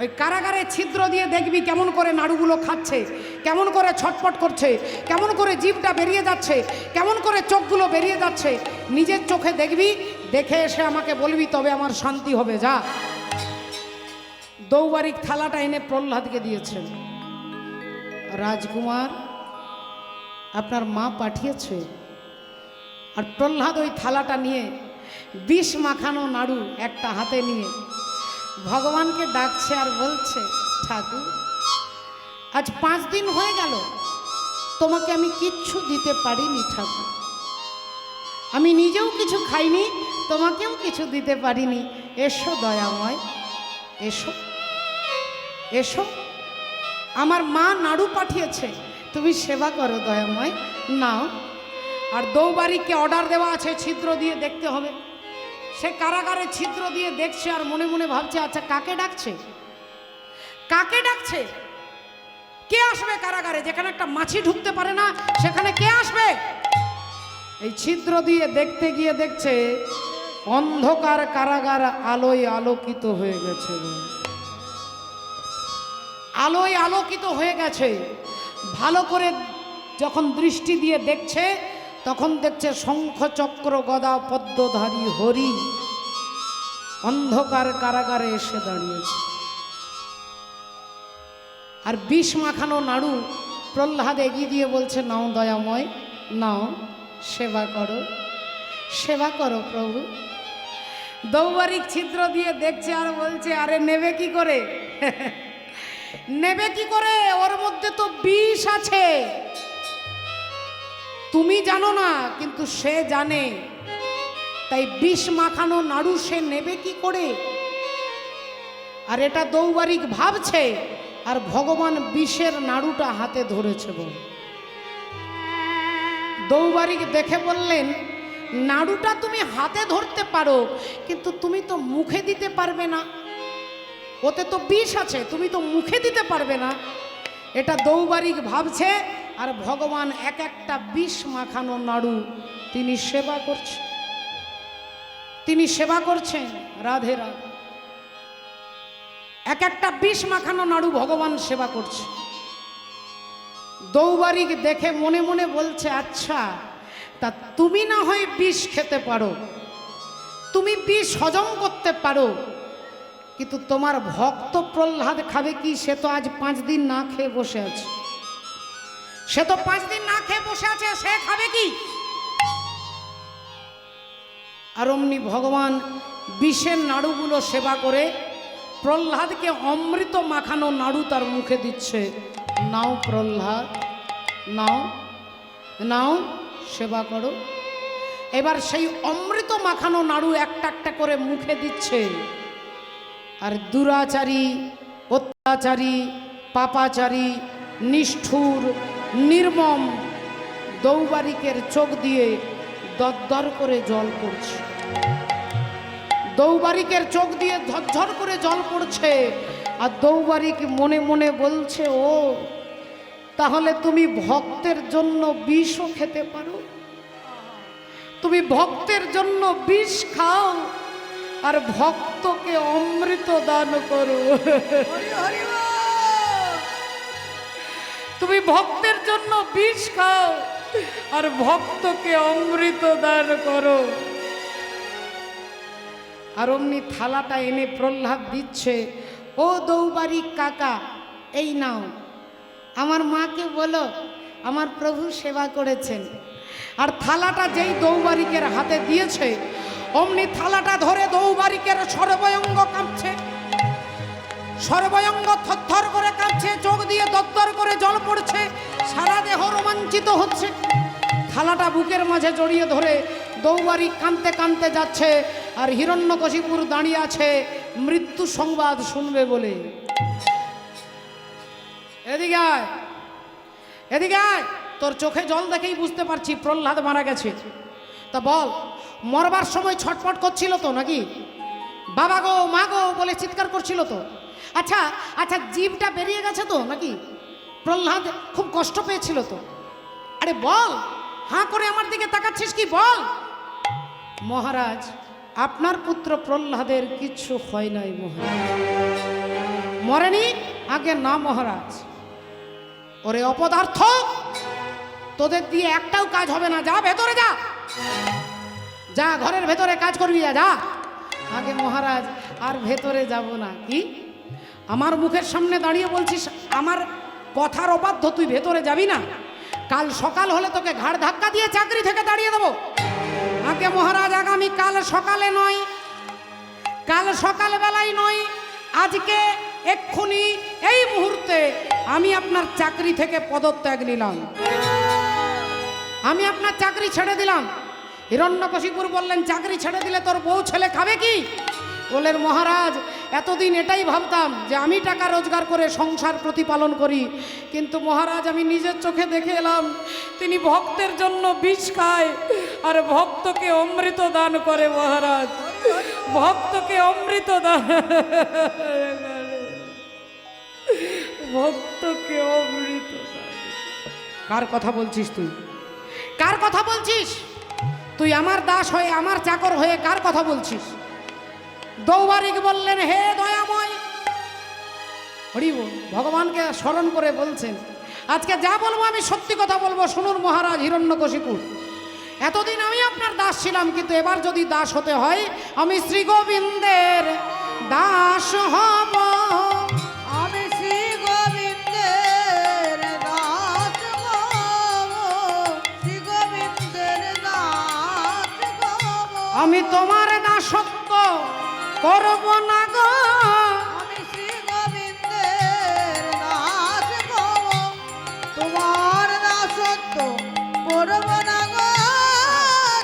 ওই কারাগারে ছিদ্র দিয়ে দেখবি কেমন করে নাড়ুগুলো খাচ্ছে, কেমন করে ছটপট করছে, কেমন করে জিভটা বেরিয়ে যাচ্ছে, কেমন করে চোখগুলো বেরিয়ে যাচ্ছে, নিজের চোখে দেখবি, দেখে এসে আমাকে বলবি, তবে আমার শান্তি হবে। যা। দৌবারিক থালাটা এনে প্রহ্লাদকে দিয়েছেন। রাজকুমার আপনার মা পাঠিয়েছে। আর প্রহ্লাদ ওই থালাটা নিয়ে বিষ মাখানো নাড়ু একটা হাতে নিয়ে ভগবানকে ডাকছে আর বলছে, ঠাকুর আজ 5 দিন হয়ে গেল তোমাকে আমি কিচ্ছু দিতে পারিনি ঠাকুর, আমি নিজেও কিছু খাইনি, তোমাকেও কিছু দিতে পারিনি, এসো দয়াময়, এসো এসো, আমার মা নাড়ু পাঠিয়েছে, তুমি সেবা করো দয়াময়, নাও। আর দৌবারিকে অর্ডার দেওয়া আছে ছিদ্র দিয়ে দেখতে হবে। সে কারাগারে ছিদ্র দিয়ে দেখছে আর মনে মনে ভাবছে, আচ্ছা কাকে ডাকছে, কাকে ডাকছে, কে আসবে কারাগারে? যেখানে একটা মাছি ঢুকতে পারে না সেখানে কে আসবে? এই ছিদ্র দিয়ে দেখতে গিয়ে দেখছে অন্ধকার কারাগার আলোয় আলোকিত হয়ে গেছে, আলোয় আলোকিত হয়ে গেছে। ভালো করে যখন দৃষ্টি দিয়ে দেখছে তখন দেখছে শঙ্খ চক্র গদা পদ্মধারী হরি অন্ধকার কারাগারে এসে দাঁড়িয়েছে। আর বিষ মাখানো নাড়ু প্রহ্লাদ এগিয়ে দিয়ে বলছে, নাও দয়াময়, নাও, সেবা করো, সেবা করো প্রভু। দৌবারিক ছিদ্র দিয়ে দেখছে আর বলছে, আরে নেবে কি করে, নেবে কি করে, ওর মধ্যে তো বিষ আছে, তুমি জানো না কিন্তু সে জানে, তাই বিষ মাখানো নাড়ু সে নেবে কি করে? আর এটা দৌবারিক ভাবছে, আর ভগবান বিষের নাড়ুটা হাতে ধরেছে বলে দৌবারিক দেখে বললেন, নাড়ুটা তুমি হাতে ধরতে পারো কিন্তু তুমি তো মুখে দিতে পারবে না, ওতে তো বিষ আছে, তুমি তো মুখে দিতে পারবে না। এটা দৌবারিক ভাবছে, আর ভগবান এক একটা বিষ মাখানো নাড়ু তিনি সেবা করছেন, তিনি সেবা করছেন। রাধে রাধে। এক একটা বিষ মাখানো নাড়ু ভগবান সেবা করছে। দৌবারিক দেখে মনে মনে বলছে, আচ্ছা তা তুমি না হয় বিষ খেতে পারো, তুমি বিষ হজম করতে পারো, কিন্তু তোমার ভক্ত প্রহ্লাদ খাবে কি? সে তো আজ 5 দিন না খেয়ে বসে আছে, সে তো 5 দিন না খেয়ে বসে আছে, সে খাবে কি? আর অমনি ভগবান বিষের নাড়ুগুলো সেবা করে প্রহ্লাদকে অমৃত মাখানো নাড়ু তার মুখে দিচ্ছে। নাও প্রহ্লাদ, নাও, নাও, সেবা করো। এবার সেই অমৃত মাখানো নাড়ু একটা একটা করে মুখে দিচ্ছে। আর দুরাচারী, অত্যাচারী, পাপাচারী, নিষ্ঠুর, নির্মম দৌবারিকের চোখ দিয়ে দরদর করে জল পড়ছে, দৌবারিকের চোখ দিয়ে ঝরঝর করে জল পড়ছে। আর দৌবারিক মনে মনে বলছে, ও তাহলে তুমি ভক্তের জন্য বিষও খেতে পারো, তুমি ভক্তের জন্য বিষ খাও আর ভক্তকে অমৃত দান করো। হরি হরি বল। তুমি ভক্তের জন্য বিষ খাও আর ভক্তকে অমৃত দান করো। আর অমনি থালাটা এনে প্রহ্লাদ দিচ্ছে, ও দৌবারিক কাকা, এই নাও, আমার মাকে বলো আমার প্রভু সেবা করেছেন। আর থালাটা যেই দৌবারিকের হাতে দিয়েছে অমনি থালাটা ধরে দৌবারিকের সর্বঙ্গ কাঁপছে, সর্বঙ্গ থরথর করে কাঁপছে, চোখ দিয়ে দরদর করে জল পড়ছে, সারা দেহ রোমাঞ্চিত হচ্ছে। থালাটা বুকের মাঝে জড়িয়ে ধরে দৌবারিক কাঁদতে কাঁদতে যাচ্ছে, আর হিরণ্যকশিপুর দাঁড়িয়ে আছে মৃত্যু সংবাদ শুনবে বলে। এদিকে আয়, এদিকে আয়, তোর চোখে জল দেখেই বুঝতে পারছি প্রহ্লাদ মারা গেছে। তা বল, মরবার সময় ছটফট করছিল তো নাকি? বাবা গো মা গো বলে চিৎকার করছিল তো? আচ্ছা আচ্ছা, জীবটা বেরিয়ে গেছে তো নাকি? প্রহ্লাদ খুব কষ্ট পেয়েছিল তো? আরে বল, হাঁ করে আমার দিকে তাকাচ্ছিস কি, বল। মহারাজ, আপনার পুত্র প্রহ্লাদের কিচ্ছু হয় নাই মহারাজ। মরেনি? আগে না মহারাজ। ওরে অপদার্থ, তোদের দিয়ে একটাও কাজ হবে না, যা ভেতরে যা, যা ঘরের ভেতরে কাজ করবি, যা। আগে মহারাজ, আর ভেতরে যাব না। কি আমার মুখের সামনে দাঁড়িয়ে বলছিস আমার কথার অবাধ্য, তুই ভেতরে যাবি না? কাল সকাল হলে তোকে ঘাড় ধাক্কা দিয়ে চাকরি থেকে দাঁড়িয়ে দেবো। আগে মহারাজ, আগামী কাল সকালে নয়, কাল সকালবেলায় নয়, আজকে এক্ষুনি এই মুহূর্তে আমি আপনার চাকরি থেকে পদত্যাগ নিলাম, আমি আপনার চাকরি ছেড়ে দিলাম। হিরণ্যকশিপুর বললেন, চাকরি ছেড়ে দিলে তোর বউ ছেলে খাবে কি? বললেন, মহারাজ, এতদিন এটাই ভাবতাম যে আমি টাকা রোজগার করে সংসার প্রতিপালন করি, কিন্তু মহারাজ আমি নিজের চোখে দেখে এলাম তিনি ভক্তের জন্য বিষ খায় আর ভক্তকে অমৃত দান করে। মহারাজ, ভক্তকে অমৃত দান, ভক্তকে অমৃত দান। কার কথা বলছিস তুই? কার কথা বলছিস তুই? আমার দাস হয়ে, আমার চাকর হয়ে কার কথা বলছিস? দৌবারিক বললেন, হে দয়াময়, হরি বল, ভগবানকে স্মরণ করে বলছেন, আজকে যা বলবো আমি সত্যি কথা বলবো, শুনুন মহারাজ হিরণ্যকশিপুর। এতদিন আমি আপনার দাস ছিলাম, কিন্তু এবার যদি দাস হতে হয় আমি শ্রী গোবিন্দের দাস হব। আমি শ্রী গোবিন্দের দাস হব, শ্রী গোবিন্দের দাস হব। আমি তোমার দাসত্ব করব না গো, আমি শ্রী গোবিন্দের দাস হব, তোমার দাসত্ব করব না গো,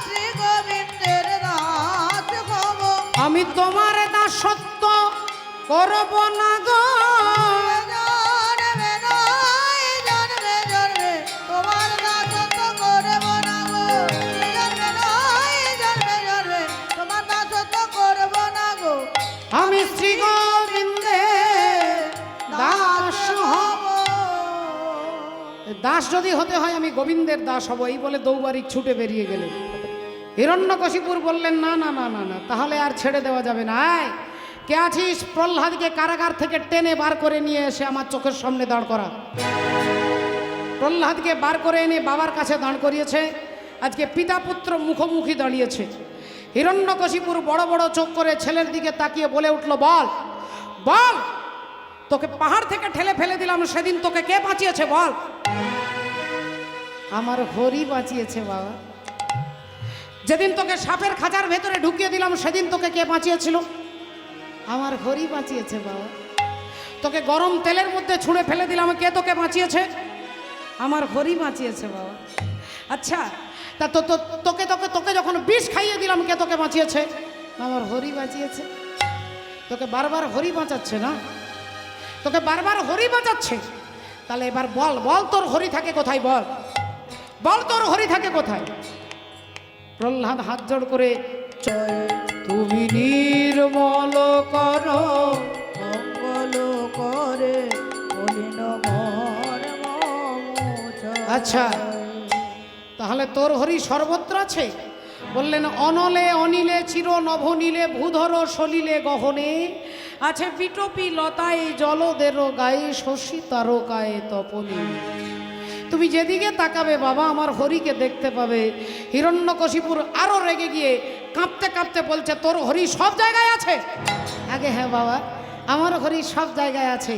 শ্রী গোবিন্দের দাস হব। আমি তোমার দাসত্ব করব না গো, জন্মে নয়, জন্মে জন্মে তোমার দাসত্ব করব না গো, জন্মে নয়, জন্মে জন্মে তোমার দাসত্ব করব না গো। আমি শ্রী গোবিন্দের দাস হব। দাস যদি হতে হয় আমি গোবিন্দের দাস হব, এই বলে দৌবারিক ছুটে বেরিয়ে গেলেন। হিরণ্যকশিপুর বললেন, না না না না না, তাহলে আর ছেড়ে দেওয়া যাবে না। আয়, কে আছিস? প্রহ্লাদকে কারাগার থেকে টেনে বার করে নিয়ে এসে আমার চোখের সামনে দাঁড় করা। প্রহ্লাদকে বার করে এনে বাবার কাছে দাঁড় করিয়েছে। আজকে পিতা পুত্র মুখোমুখি দাঁড়িয়েছে। হিরণ্যকশিপুর বড় বড় চোখ করে ছেলের দিকে তাকিয়ে বলে উঠল, বল বল, তোকে পাহাড় থেকে ঠেলে ফেলে দিলাম, সেদিন তোকে কে বাঁচিয়েছে বল? আমার হরি বাঁচিয়েছে বাবা। যেদিন তোকে সাপের খাঁচার ভেতরে ঢুকিয়ে দিলাম সেদিন তোকে কে বাঁচিয়েছিল? আমার হরি বাঁচিয়েছে বাবা। তোকে গরম তেলের মধ্যে ছুঁড়ে ফেলে দিলাম, কে তোকে বাঁচিয়েছে? আমার হরি বাঁচিয়েছে বাবা। আচ্ছা, তা তো তোকে তোকে তোকে যখন বিষ খাইয়ে দিলাম, কে তোকে বাঁচিয়েছে? আমার হরি বাঁচিয়েছে। তোকে বারবার হরি বাঁচাচ্ছে না? তোকে বারবার হরি বাঁচাচ্ছে। তাহলে এবার বল, বল তোর হরি থাকে কোথায়? বল বল তোর হরি থাকে কোথায়? প্রহ্লাদ হাত জোড় করে, তুমি নির্মল করো মঙ্গল করে বলিন মন মমোচ। আচ্ছা, তাহলে তোর হরি সর্বত্র আছে? বললেন, অনলে অনিলে চির নভনীলে ভূধর সলিলে গহনে আছে পিটপি লতায় জলদের গায়ে শশী তারকায় তপনে। তুমি যেদিকে তাকাবে বাবা আমার হরিকে দেখতে পাবে। হিরণ্যকশিপুর আরো রেগে গিয়ে কাঁপতে কাঁপতে বলছে, তোর হরি সব জায়গায় আছে? আগে হ্যাঁ বাবা, আমার হরি সব জায়গায় আছে।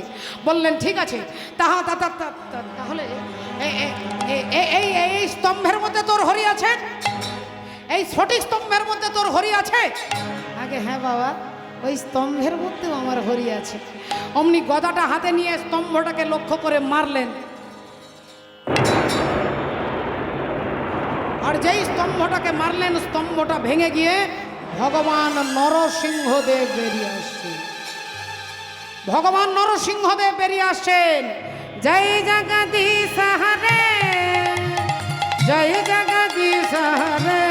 বললেন, ঠিক আছে, তাহলে এই স্তম্ভের মধ্যে তোর হরি আছে? এই সঠিক স্তম্ভের মধ্যে তোর হরি আছে? আগে হ্যাঁ বাবা, ওই স্তম্ভের মধ্যেও আমার হরি আছে। অমনি গদাটা হাতে নিয়ে স্তম্ভটাকে লক্ষ্য করে মারলেন, আর যেই স্তম্ভটাকে মারলেন স্তম্ভটা ভেঙে গিয়ে ভগবান নরসিংহদেব বেরিয়ে আসছেন। ভগবান নরসিংহদেব বেরিয়ে আসছেন। জয় জগদীশ হরে, জয় জগদীশ হরে,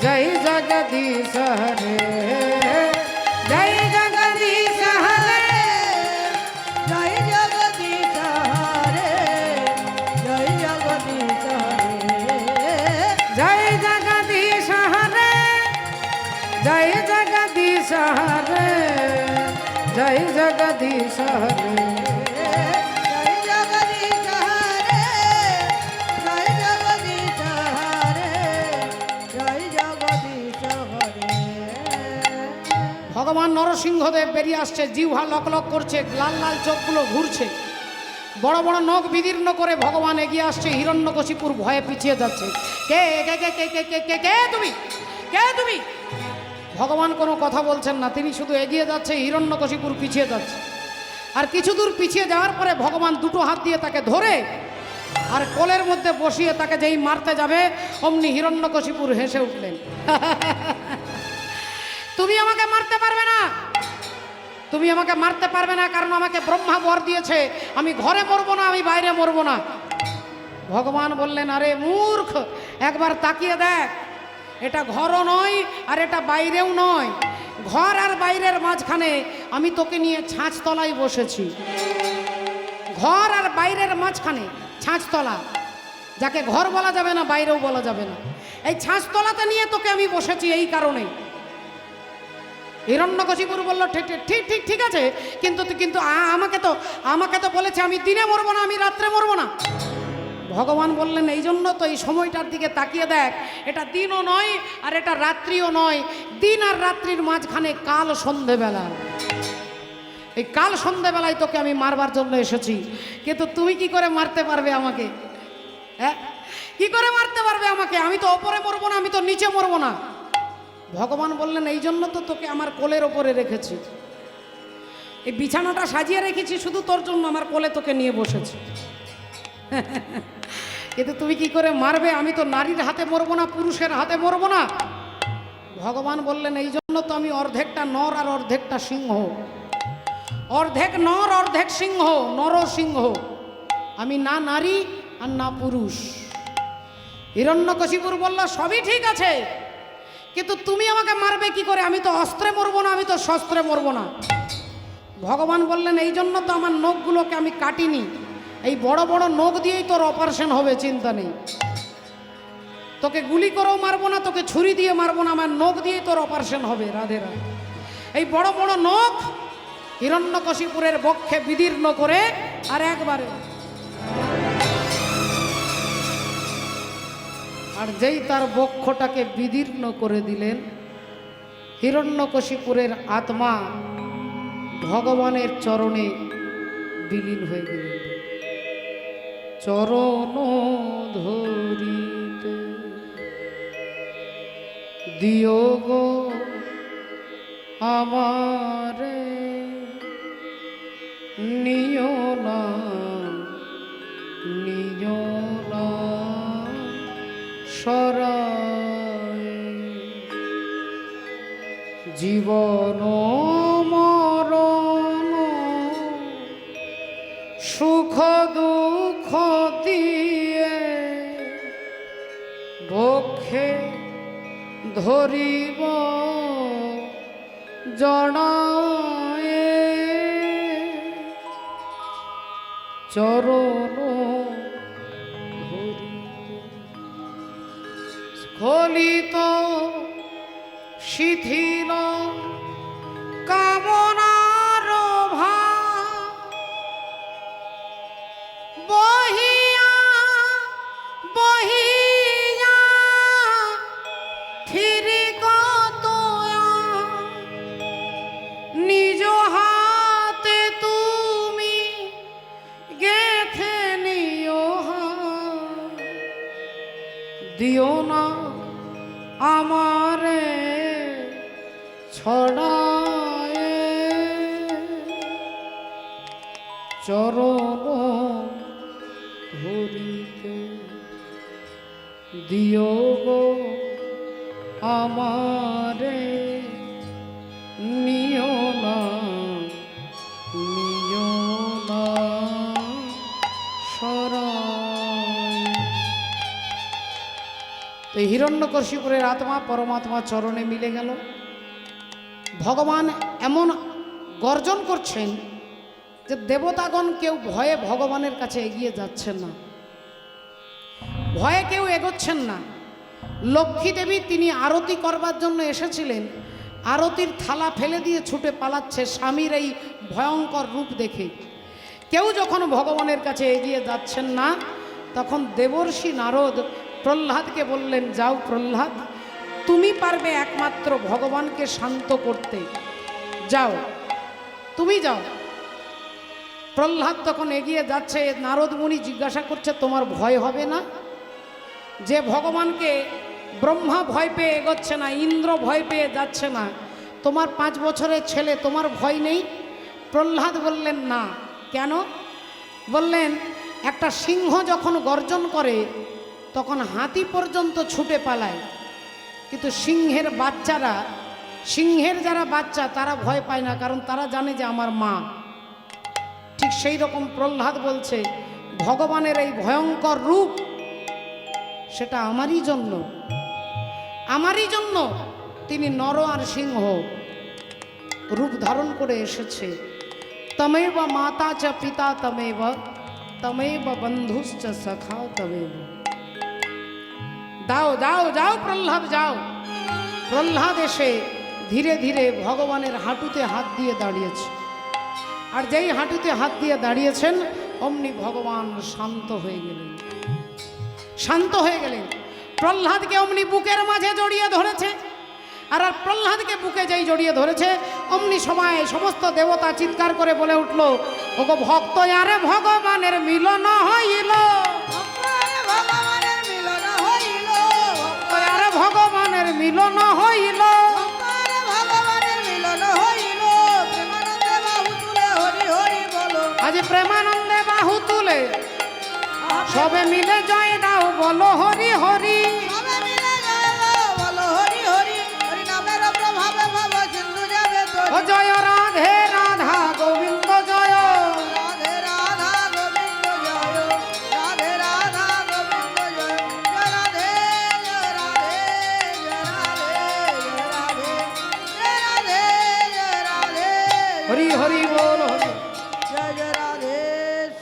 জয় জগদীশ হরে, জয় জগদীশ হরে, জয় জগদীশ হরে, জয় জগদীশ হরে, জয় জগদীশ হরে, জয় জগদীশ হরে, জয় জগদীশ হরে। জয় জগদীশ হরে, জয় জগদীশ হরে, জয় জগদীশ হরে। ভগবান নরসিংহদেব বেরিয়ে আসছে, জিহ্বা লক লক করছে, লাল লাল চোখগুলো ঘুরছে, বড় বড় নখ বিদীর্ণ করে ভগবান এগিয়ে আসছে। হিরণ্যকশিপুর ভয়ে পিছিয়ে যাচ্ছে। কে কে কে কে কে কে কে কে তুমি? কে তুমি? ভগবান কোনো কথা বলছেন না, তিনি শুধু এগিয়ে যাচ্ছে, হিরণ্যকশিপুর পিছিয়ে যাচ্ছে। আর কিছু দূর পিছিয়ে যাওয়ার পরে ভগবান দুটো হাত দিয়ে তাকে ধরে আর কোলের মধ্যে বসিয়ে তাকে যেই মারতে যাবে অমনি হিরণ্যকশিপুর হেসে উঠলেন। তুমি আমাকে মারতে পারবে না, তুমি আমাকে মারতে পারবে না, কারণ আমাকে ব্রহ্মা বর দিয়েছে আমি ঘরে মরবো না, আমি বাইরে মরবো না। ভগবান বললেন, আরে মূর্খ, একবার তাকিয়ে দেখ, এটা ঘরও নয় আর এটা বাইরেও নয়, ঘর আর বাইরের মাঝখানে আমি তোকে নিয়ে ছাঁচতলায় বসেছি। ঘর আর বাইরের মাঝখানে ছাঁচতলা, যাকে ঘর বলা যাবে না বাইরেও বলা যাবে না, এই ছাঁচতলাতে নিয়ে তোকে আমি বসেছি এই কারণে। হিরণ্যকশিপুর বলল, ঠিক ঠিক ঠিক ঠিক আছে, কিন্তু কিন্তু আমাকে তো বলেছে আমি দিনে মরবো না, আমি রাত্রে মরবো না। ভগবান বললেন, এই জন্য তো এই সময়টার দিকে তাকিয়ে দেখ, এটা দিনও নয় আর এটা রাত্রিও নয়, দিন আর রাত্রির মাঝখানে কাল সন্ধেবেলা। এই কাল সন্ধেবেলায় তোকে আমি মারবার জন্য এসেছি, কিন্তু তুমি কি করে মারতে পারবে আমাকে? হ্যাঁ, কি করে মারতে পারবে আমাকে? আমি তো ওপরে মরবো না, আমি তো নিচে মরবো না। ভগবান বললেন, এই জন্য তো তোকে আমার কোলের ওপরে রেখেছি, এই বিছানাটা সাজিয়ে রেখেছি শুধু তোর জন্য, আমার কোলে তোকে নিয়ে বসেছি। কিন্তু তুমি কি করে মারবে? আমি তো নারীর হাতে মরবো না, পুরুষের হাতে মরবো না। ভগবান বললেন, এই জন্য তো আমি অর্ধেকটা নর আর অর্ধেকটা সিংহ, অর্ধেক নর অর্ধেক সিংহ, নরসিংহ। আমি না নারী আর না পুরুষ। হিরণ্যকশিপুর বলল, সবই ঠিক আছে, কিন্তু তুমি আমাকে মারবে কি করে? আমি তো অস্ত্রে মরবো না, আমি তো শস্ত্রে মরবো না। ভগবান বললেন, এই জন্য তো আমার নখগুলোকে আমি কাটিনি, এই বড় বড় নখ দিয়েই তোর অপারেশন হবে, চিন্তা নেই। তোকে গুলি করেও মারবো না, তোকে ছুরি দিয়ে মারবো না, আমার নখ দিয়েই তোর অপারেশন হবে। রাধে রাধে। এই বড় বড় নখ হিরণ্যকশিপুরের বক্ষে বিদীর্ণ করে আর একবারে, আর যেই তার বক্ষটাকে বিদীর্ণ করে দিলেন, হিরণ্যকশিপুরের আত্মা ভগবানের চরণে বিলীন হয়ে গেলেন। চরণ ধরিতে দিও গো আমারে, নিও না নিও না সরায়, জীবন মরণ সুখ দুঃখ দিয়ে বক্ষে ধরিব জড়ায়, চরণ স্খলিত শিথিল কামনার ভাব, বহিয়া বহিয়া ফিরি কত নিজ হাতে তুমি গেথে নিও দিও না আমারে ছড়ায় চরণ ধরিতে দিও গো আমারে নিও না সরায়। তো হিরণ্যকশিপুরের আত্মা পরমাত্মা চরণে মিলে গেল। ভগবান এমন গর্জন করছেন যে দেবতাগণ কেউ ভয়ে ভগবানের কাছে এগিয়ে যাচ্ছেন না, ভয়ে কেউ এগোচ্ছেন না। লক্ষ্মী দেবী তিনি আরতি করবার জন্য এসেছিলেন, আরতির থালা ফেলে দিয়ে ছুটে পালাচ্ছে স্বামীর এই ভয়ঙ্কর রূপ দেখে। কেউ যখন ভগবানের কাছে এগিয়ে যাচ্ছেন না, তখন দেবর্ষি নারদ প্রহ্লাদকে বললেন, যাও প্রহ্লাদ, তুমি পারবে একমাত্র ভগবানকে শান্ত করতে, যাও তুমি যাও। প্রহ্লাদ তখন এগিয়ে যাচ্ছে। নারদ মুনি জিজ্ঞাসা করছে, তোমার ভয় হবে না? যে ভগবানকে ব্রহ্মা ভয় পেয়ে এগোচ্ছে না, ইন্দ্র ভয় পেয়ে যাচ্ছে না, তোমার 5 বছরের ছেলে, তোমার ভয় নেই? প্রহ্লাদ বললেন, না। কেন? বললেন, একটা সিংহ যখন গর্জন করে তখন হাতি পর্যন্ত ছুটে পালায়, কিন্তু সিংহের বাচ্চারা, সিংহের যারা বাচ্চা তারা ভয় পায় না, কারণ তারা জানে যে আমার মা। ঠিক সেই রকম প্রহ্লাদ বলছে, ভগবানের এই ভয়ঙ্কর রূপ সেটা আমারই জন্য, আমারই জন্য তিনি নর আর সিংহ রূপ ধারণ করে এসেছে। তমেব মাতা চ পিতা তমেব, তমেব বন্ধুশ্চ সখা তমেব। দাও যাও যাও প্রহ্লাদ যাও। প্রহ্লাদ এসে ধীরে ধীরে ভগবানের হাঁটুতে হাত দিয়ে দাঁড়িয়েছে। আর যেই হাঁটুতে হাত দিয়ে দাঁড়িয়েছেন, অমনি ভগবান শান্ত হয়ে গেলেন, শান্ত হয়ে গেলেন। প্রহ্লাদকে অমনি বুকের মাঝে জড়িয়ে ধরেছে। আর প্রহ্লাদকে বুকে যেই জড়িয়ে ধরেছে, অমনি সময় সমস্ত দেবতা চিৎকার করে বলে উঠল, ওগো ভক্ত, আরে ভগবানের মিলন হইল, ভগবানের মিলন হইল, আরে ভগবানের মিলন হইল, ভগবানের মিলন হইল। প্রেমানন্দে বাহু তুলে হরি হরি বলো, আজ প্রেমানন্দে বাহু তুলে সবে মিলে জয় দাও বলো হরি হরি। সবে মিলে জয় দাও বলো হরি হরি। হরি নামের প্রভাবে ভব সিন্ধু যাবে তরি। ও জয় রাধে রাধা গোবিন্দ জয়, রাধে রাধা গোবিন্দ জয়, রাধে রাধা গোবিন্দ জয়। জয় রাধে জয় রাধে জয় রাধে জয় রাধে জয় রাধে হরি হরি বল হরি। জয় জয় রাধে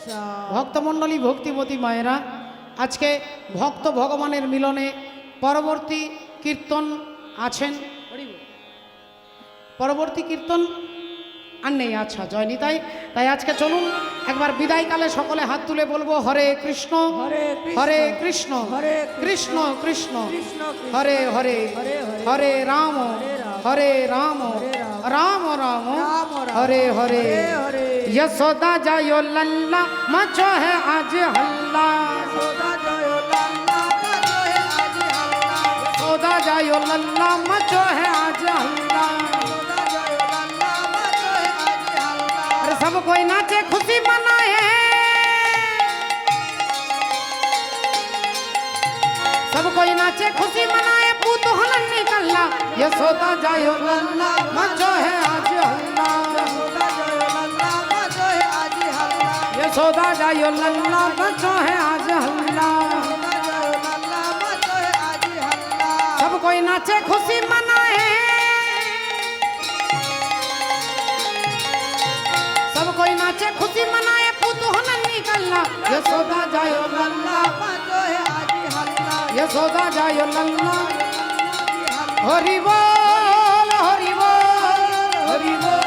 শ্যাম। ভক্তমণ্ডলী, ভক্তিমতী মায়েরা, আজকে ভক্ত ভগবানের মিলনে পরবর্তী কীর্তন আছেন। পরবর্তী কীর্তন আর নেই? আচ্ছা, জয়নি। তাই আজকে চলুন একবার বিদায়কালে সকলে হাত তুলে বলবো, হরে কৃষ্ণ হরে কৃষ্ণ কৃষ্ণ কৃষ্ণ হরে হরে, হরে রাম হরে রাম রাম রাম হরে হরে। यशोदा जायो लल्ला मचो है आज हल्ला, यशोदा जायो लल्ला मचो है आज हल्ला। अरे सब कोई नाचे खुशी मनाए, सब कोई नाचे खुशी मनाए, पूत हलन निकलना। यशोदा जायो लल्ला मचो है आज हल्ला, यशोदा जायो लल्ला बच्चों है आज हल्ला। सब कोई नाचे खुशी मनाए, सब कोई नाचे खुशी मनाए, पुतुहन निकलना। यशोदा जायो लल्ला, यशोदा जायो लल्ला। हरि बोल हरि बोल हरि बोल।